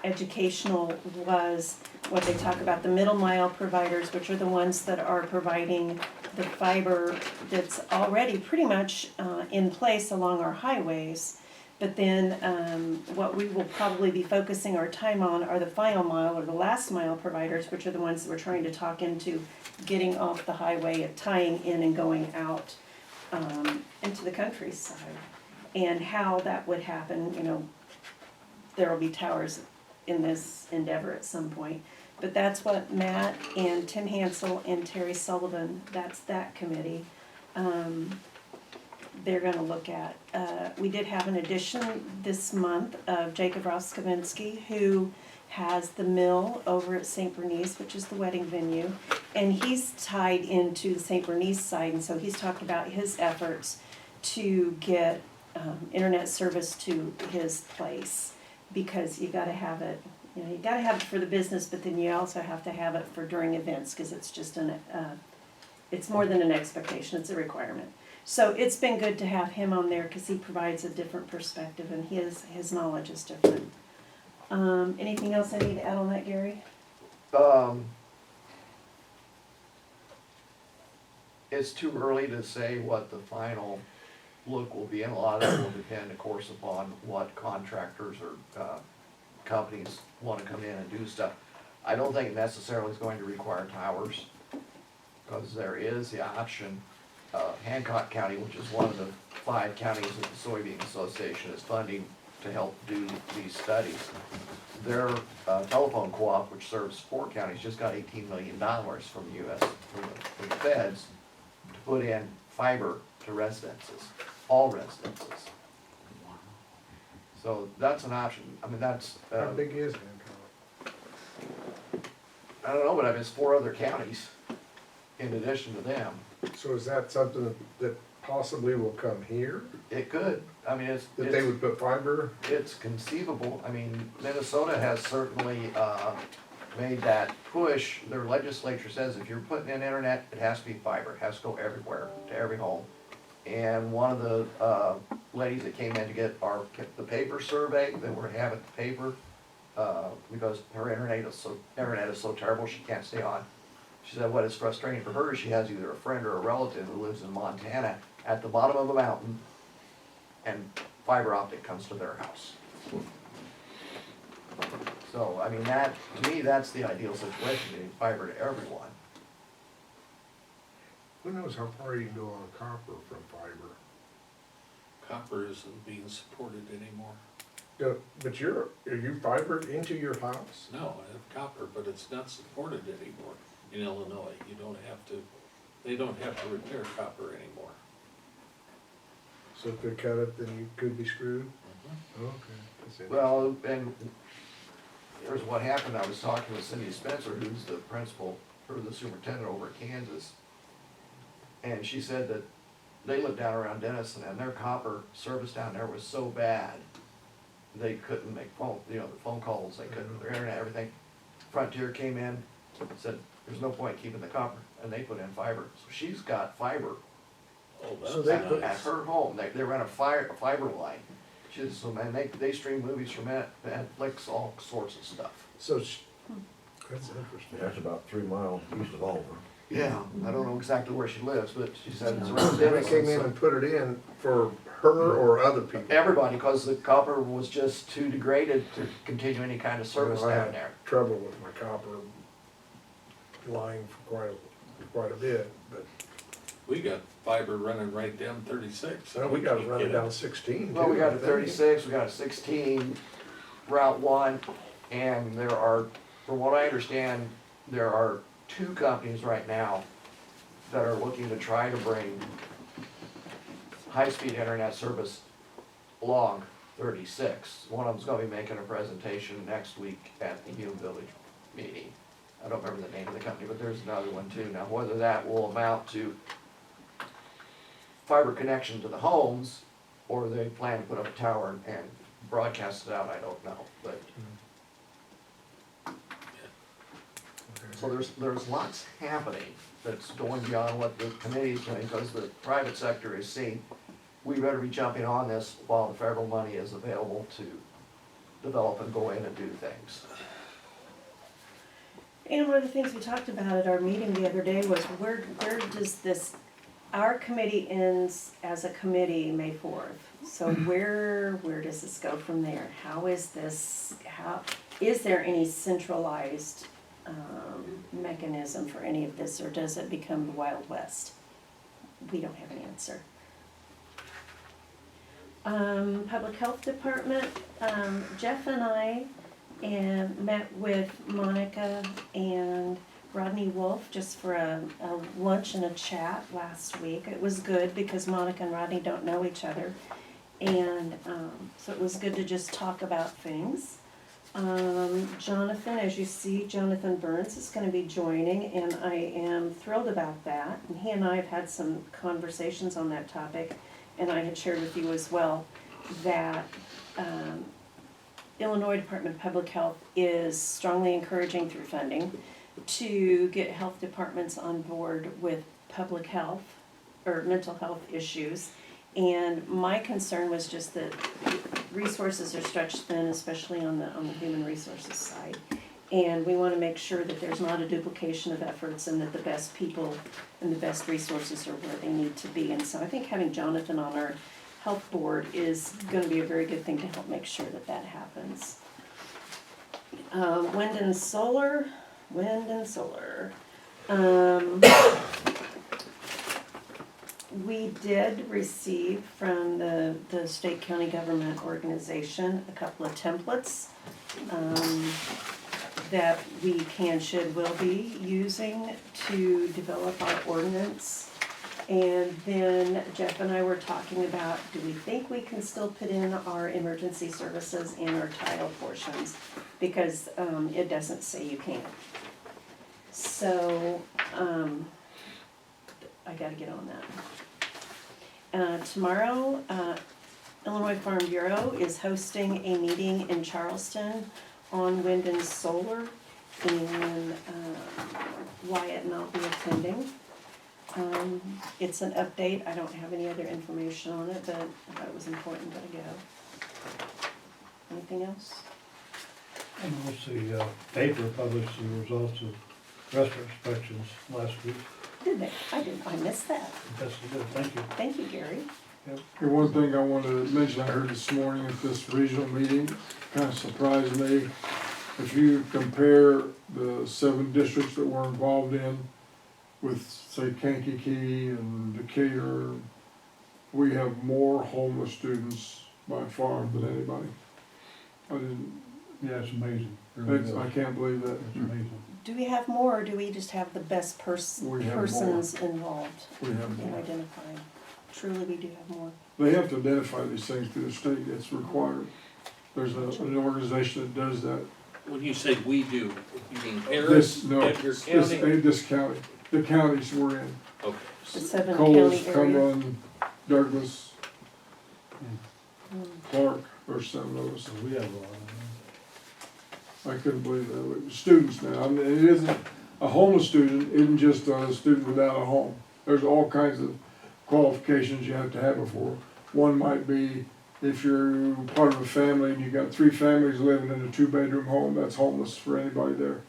educational, was what they talk about, the middle mile providers, which are the ones that are providing the fiber that's already pretty much in place along our highways. But then what we will probably be focusing our time on are the final mile or the last mile providers, which are the ones that we're trying to talk into getting off the highway and tying in and going out into the countryside. And how that would happen, you know, there will be towers in this endeavor at some point. But that's what Matt and Tim Hansel and Terry Sullivan, that's that committee, they're gonna look at. We did have an addition this month of Jacob Roskavinsky, who has the mill over at St. Bernice, which is the wedding venue. And he's tied into the St. Bernice side, and so he's talked about his efforts to get internet service to his place. Because you gotta have it, you know, you gotta have it for the business, but then you also have to have it for during events, cause it's just it's more than an expectation, it's a requirement. So it's been good to have him on there, cause he provides a different perspective and his knowledge is different. Anything else I need to add on that, Gary? It's too early to say what the final look will be, and a lot of it will depend, of course, upon what contractors or companies wanna come in and do stuff. I don't think necessarily it's going to require towers, because there is the option, Hancock County, which is one of the 5 counties that the Soybean Association is funding to help do these studies. Their telephone co-op, which serves 4 counties, just got $18 million from the US, from the feds, to put in fiber to residences, all residences. So that's an option. I mean, that's, How big is Hancock? I don't know, but I mean, it's 4 other counties in addition to them. So is that something that possibly will come here? It could, I mean, That they would put fiber? it's conceivable. I mean, Minnesota has certainly, made that push. Their legislature says if you're putting in internet, it has to be fiber, it has to go everywhere, to every home. And one of the, ladies that came in to get the paper survey, that we're having the paper, because her internet is so terrible, she can't stay on. She said what is frustrating for her is she has either a friend or a relative who lives in Montana at the bottom of a mountain, and fiber optic comes to their house. So, I mean, that, to me, that's the ideal situation, getting fiber to everyone. Who knows how far you can go on copper from fiber? Copper isn't being supported anymore. But are you fibered into your house? No, I have copper, but it's not supported anymore in Illinois. You don't have to, they don't have to repair copper anymore. So if they cut it, then you could be screwed? Okay. That's interesting. Well, and here's what happened. I was talking with Cindy Spencer, who's the principal, or the superintendent over at Kansas. And she said that they live down around Denison, and their copper service down there was so bad, they couldn't make phone, the phone calls, they couldn't, their internet, everything. Frontier came in, said, there's no point keeping the copper, and they put in fiber. So she's got fiber Oh, So that's they at nice. her home. They run a fiber line. She says, so man, they stream movies from Netflix, all sorts of stuff. So, that's interesting. That's about 3 miles east of Oliver. Yeah, I don't know exactly where she lives, but she said it's around They Denison. came in so- and put it in for her or other people? Everybody, because the copper was just too degraded to continue any kind of service Well, I down had there. trouble with my copper line for quite a bit, but, We got fiber running right down 36. well, we gotta Can't run get it down 16 too. Well, we got I a think. 36, we got a 16, Route 1, and there are, from what I understand, there are 2 companies right now that are looking to try to bring high-speed internet service along 36. One of them's gonna be making a presentation next week at the Hume Village meeting. I don't remember the name of the company, but there's another one too. Now, whether that will amount to fiber connection to the homes, or they plan to put up a tower and broadcast it out, I don't know, but. So there's lots happening that's going beyond what the committee's doing, because the private sector is seeing, we better be jumping on this while the federal money is available to develop and go in and do things. And one of the things we talked about at our meeting the other day was where does this, our committee ends as a committee May 4th. So where does this go from there? How is this, is there any centralized mechanism for any of this, or does it become the Wild West? We don't have an answer. Public Health Department, Jeff and I met with Monica and Rodney Wolf just for a lunch and a chat last week. It was good because Monica and Rodney don't know each other. And so it was good to just talk about things. Jonathan, as you see, Jonathan Burns is going to be joining, and I am thrilled about that. And he and I have had some conversations on that topic, and I had shared with you as well that Illinois Department of Public Health is strongly encouraging through funding to get health departments on board with public health or mental health issues. And my concern was just that resources are stretched thin, especially on the human resources side. And we want to make sure that there's not a duplication of efforts and that the best people and the best resources are where they need to be. And so I think having Jonathan on our health board is going to be a very good thing to help make sure that that happens. Wind and solar. We did receive from the state county government organization a couple of templates that we will be using to develop our ordinance. And then Jeff and I were talking about, do we think we can still put in our emergency services and our title portions? Because it doesn't say you can't. So I gotta get on that. Tomorrow, Illinois Farm Bureau is hosting a meeting in Charleston on wind and solar, and Wyatt and I'll be attending. It's an update, I don't have any other information on it, but I thought it was important that I go. Anything else? I noticed the paper published the results of restaurant inspections last week. Did they? I missed that. That's good, thank you. Thank you, Gary. And one thing I wanted to mention, I heard this morning at this regional meeting, kind of surprised me. If you compare the 7 districts that we're involved in with, say, Kankakee and Decatur, we have more homeless students by far than anybody. I didn't, Yeah, it's amazing. It really is. I can't believe that. It's amazing. Do we have more, or do we just have the best We have more. persons involved We have in more. identifying? Truly, we do have more. They have to identify these things through the state, it's required. There's an organization that does that. When you say we do, you mean This, Harris, no, Edgar this County? ain't this county, the counties we're in. Okay. The 7 Coles, county area. Cumberland, Douglas, Mm. Clark, there's 7 of us. So we have a lot of I couldn't believe that. It was students now. I mean, it isn't, a homeless student isn't just a student without a home. There's all kinds of qualifications you have to have before. One might be if you're part of a family and you got 3 families living in a 2-bedroom home, that's homeless for anybody there.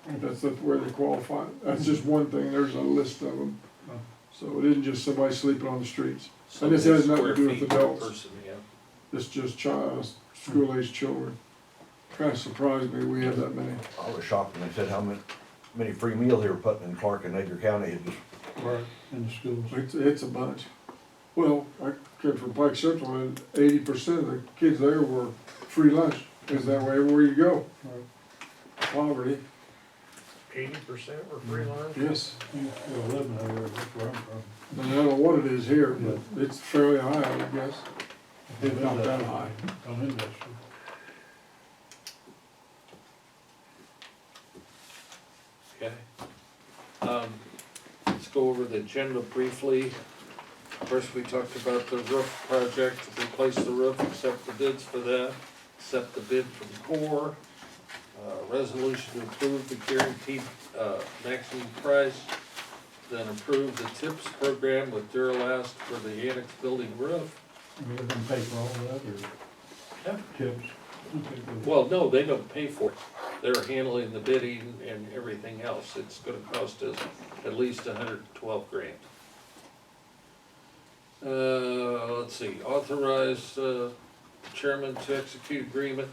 That's where they qualify. That's just one thing. There's a list of them. So it isn't just somebody sleeping on the streets. So And this has nothing to square do with feet per adults. person, yeah. It's just school-aged children. Kind of surprised me we have that many. I was shocked when they said how many free meals they were putting in Clark and Edgar County. It just, Right. in the schools. It's a bunch. Well, I came from Pike Central and 80% of the kids there were free lunch. Is that way everywhere you go? Poverty, 80% were free lunch? yes. You're living over there, that's where I'm from. And I don't know what it is here, but it's fairly high, I would guess. If not that high. I'm in that school. Okay. Let's go over the agenda briefly. First, we talked about the roof project, replace the roof, accept the bids for that, accept the bid from Core. Resolution to approve the guaranteed, maximum price, then approve the TIPS program with Duralast for the annex building roof. We're gonna pay for all that, or Yeah. tips? Well, no, they don't pay for it. they're handling the bidding and everything else. It's gonna cost us at least $112,000. Let's see, authorize, chairman to execute agreement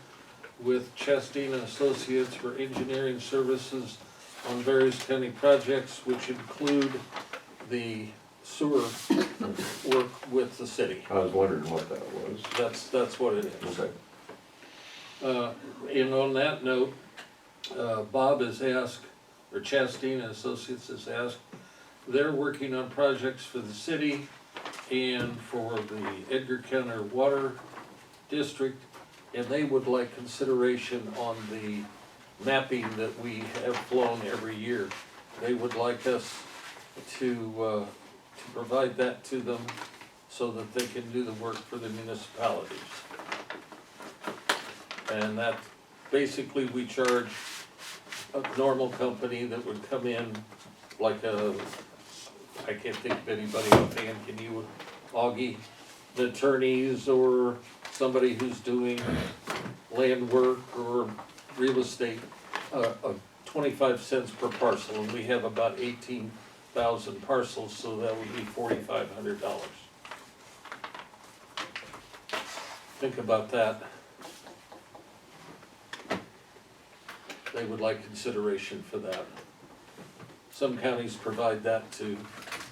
with Chastain and Associates for engineering services on various county projects, which include the sewer work with the city. I was wondering what that was. That's what it is. Okay. And on that note, Bob has asked, or Chastain and Associates has asked, they're working on projects for the city and for the Edgar County Water District, and they would like consideration on the mapping that we have flown every year. They would like us to provide that to them so that they can do the work for the municipalities. And that, basically, we charge a normal company that would come in, like I can't think of anybody offhand, can you, Augie? The attorneys or somebody who's doing land work or real estate, 25 cents per parcel, and we have about 18,000 parcels, so that would be $4,500. Think about that. They would like consideration for that. Some counties provide that to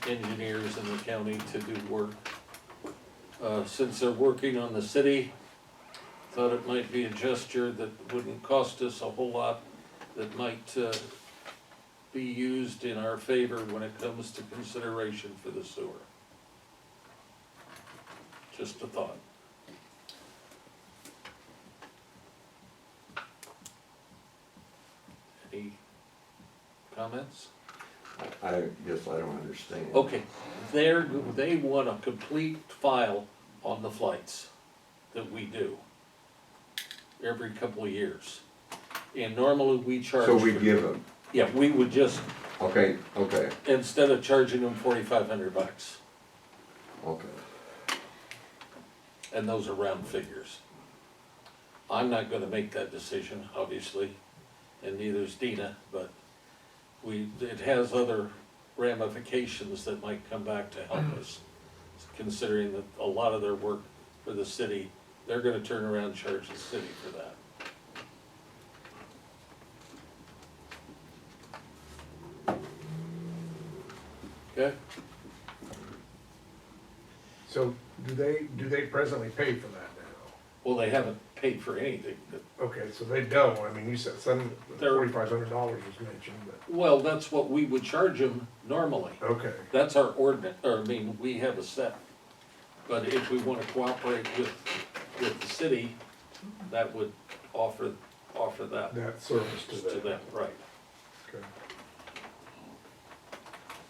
engineers in the county to do work. Since they're working on the city, thought it might be a gesture that wouldn't cost us a whole lot, that might be used in our favor when it comes to consideration for the sewer. Just a thought. Any comments? I guess I don't understand. Okay, they want a complete file on the flights that we do every couple of years. And normally we charge. So we give them, Yeah, we would just, okay, instead of charging them $4,500, okay. and those are round figures. I'm not gonna make that decision, obviously, and neither's Dina, but it has other ramifications that might come back to help us, considering that a lot of their work for the city, they're gonna turn around and charge the city for that. Okay? So do they presently pay for that now? Well, they haven't paid for anything, but, Okay, so they don't, I mean, you said They're- $4,500 was mentioned, but, well, that's what we would charge them normally. okay. That's our ordinance, or I mean, we have a set. But if we wanna cooperate with the city, that would offer that That service to to them. them, right. Okay.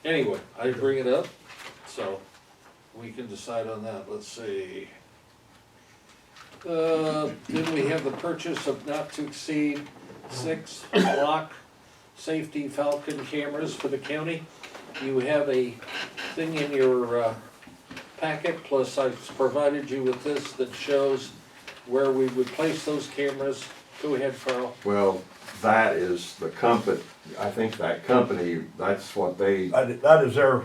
Anyway, I bring it up, so we can decide on that, let's see. Then we have the purchase of not to exceed 6 block safety Falcon cameras for the county. You have a thing in your packet, plus I've provided you with this that shows where we would place those cameras. Go ahead, Carl. Well, that is the company, I think that company, that's what they, That is their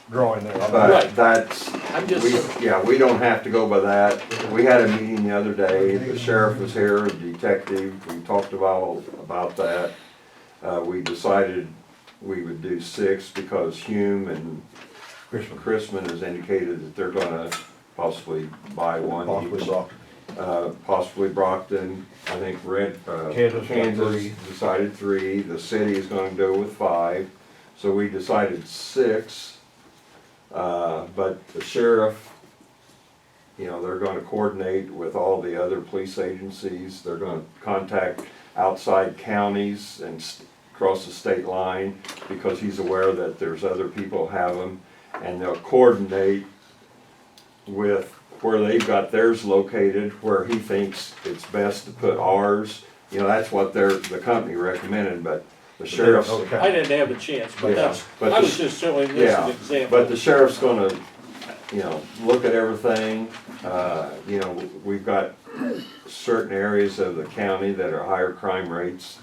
drawing there. Right. but that's, I'm just, we don't have to go by that. We had a meeting the other day, the sheriff was here, the detective, we talked about that. We decided we would do 6 because Hume and Chrisman has indicated that they're gonna possibly buy one Possibly each. Brockton. Possibly Brockton, I think Kansas got Kansas 3. decided 3, the city is gonna go with 5, so we decided 6. But the sheriff, you know, they're gonna coordinate with all the other police agencies, they're gonna contact outside counties and across the state line, because he's aware that there's other people have them, and they'll coordinate with where they've got theirs located, where he thinks it's best to put ours. You know, that's what the company recommended, but the sheriff's, Okay. I didn't have a chance, but Yeah, that's, but I the- was just showing this as yeah, an example. but the sheriff's gonna, you know, look at everything. You know, we've got certain areas of the county that are higher crime rates,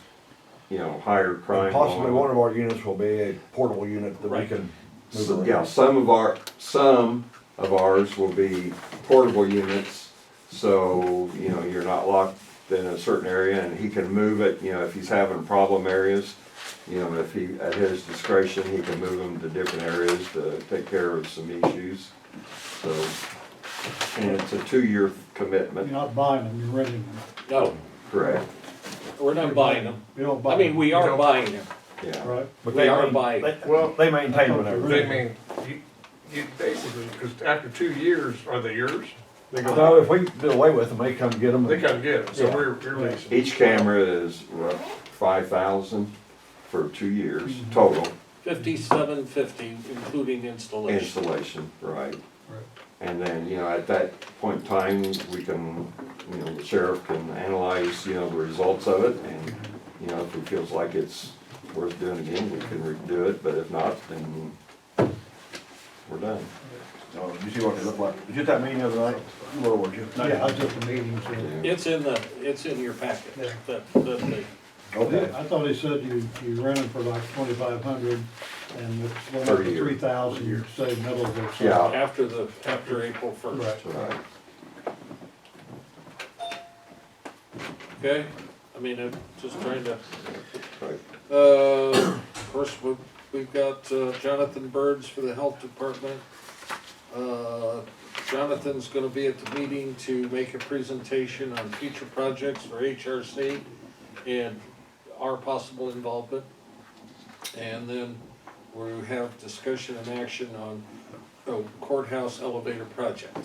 you know, higher crime. Possibly going on. one of our units will be a portable unit that we Right. can move So, around. yeah, some of ours will be portable units, so, you know, you're not locked in a certain area, and he can move it, you know, if he's having problem areas, you know, if he, at his discretion, he can move them to different areas to take care of some issues, so. And it's a 2-year You're commitment, not buying them, you're renting them. No, correct, we're not buying them. You don't buy I mean, them. we are buying them. yeah. Right? But We they are main- buying. Well, They maintain them and I thought everything. they mean, you basically, cause after 2 years, are they yours? They go, No, if we do away with them, they come get them. they come get them, so Yeah. we're leasing. Each camera is, what, 5,000 for 2 years total. 5750, including installation. Installation, right. Right. And then, you know, at that point in time, we can, you know, the sheriff can analyze, you know, the results of it, and, you know, if he feels like it's worth doing again, we can redo it, but if not, then we're done. Oh, did you see what they look like? Was you at that meeting the other night? You were, weren't you? Yeah, I was at the meeting, so. Yeah. It's in your packet, Yeah. that thing. Okay. I thought he said you rent them for like 2,500 and it's going up Per to year. 3,000, you say middle of the. Yeah. After April 1st. Right. Right. Okay, I mean, I'm just trying to, Right. of course, we've got Jonathan Birds for the health department. Jonathan's gonna be at the meeting to make a presentation on future projects for HRC and our possible involvement. And then we have discussion and action on the courthouse elevator project.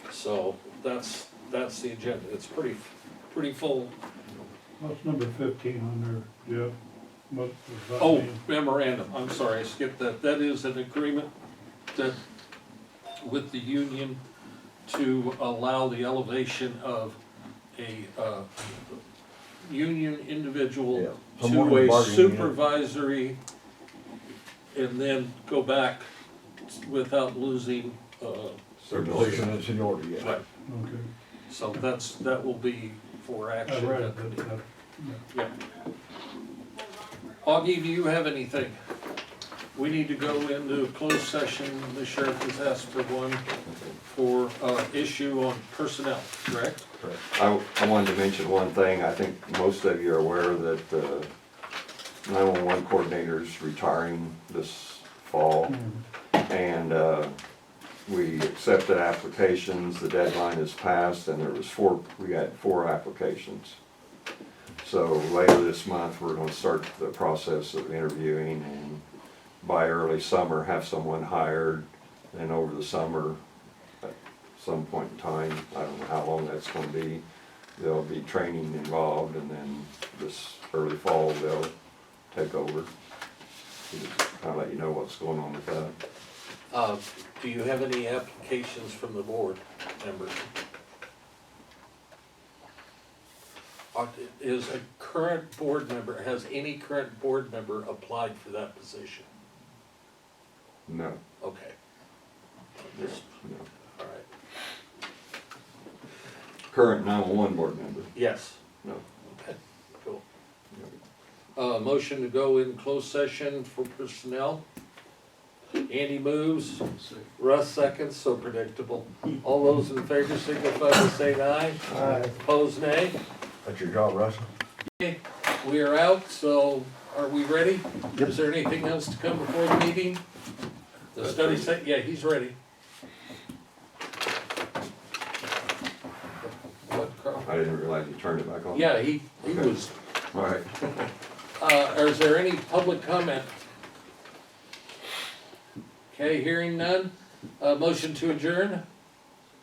So that's the agenda. It's pretty full. What's number 15 on there, Jeff? What does that Oh, mean? memorandum, I'm sorry, I skipped that. That is an agreement that, with the union to allow the elevation of a, union individual Yeah. Someone to in a the bargaining unit. supervisory, and then go back without losing, Their position and seniority, yeah. right. Okay, So that will be for I action. read it, but, Yeah. Augie, do you have anything? We need to go into closed session. The sheriff has asked for one for, issue on personnel, correct? I wanted to mention one thing. I think most of you are aware that the 911 coordinator's retiring this fall. And we accepted applications, the deadline is passed, and we had 4 applications. So later this month, we're gonna start the process of interviewing, and by early summer, have someone hired. And over the summer, at some point in time, I don't know how long that's gonna be, there'll be training involved, and then this early fall, they'll take over. Just kinda let you know what's going on with that. Do you have any applications from the board members? Is a current board member, has any current board member applied for that position? No, Okay. Just, no. all right. Current 911 board member, Yes. no. Okay, cool. Motion to go in closed session for personnel. Andy moves, Russ seconds, so predictable. All those in favor signify by saying aye. Aye. Opposed, nay. That's your job, Russell. We are out, so are we ready? Is there anything else to come before the meeting? The study set, yeah, he's ready. What, Carl? I didn't realize you turned it back on. Yeah, he was, All right. is there any public comment? Okay, hearing none, motion to adjourn.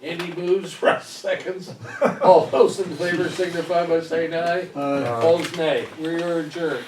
Andy moves, Russ seconds. All those in favor signify by saying aye. Opposed, nay. We are adjourned.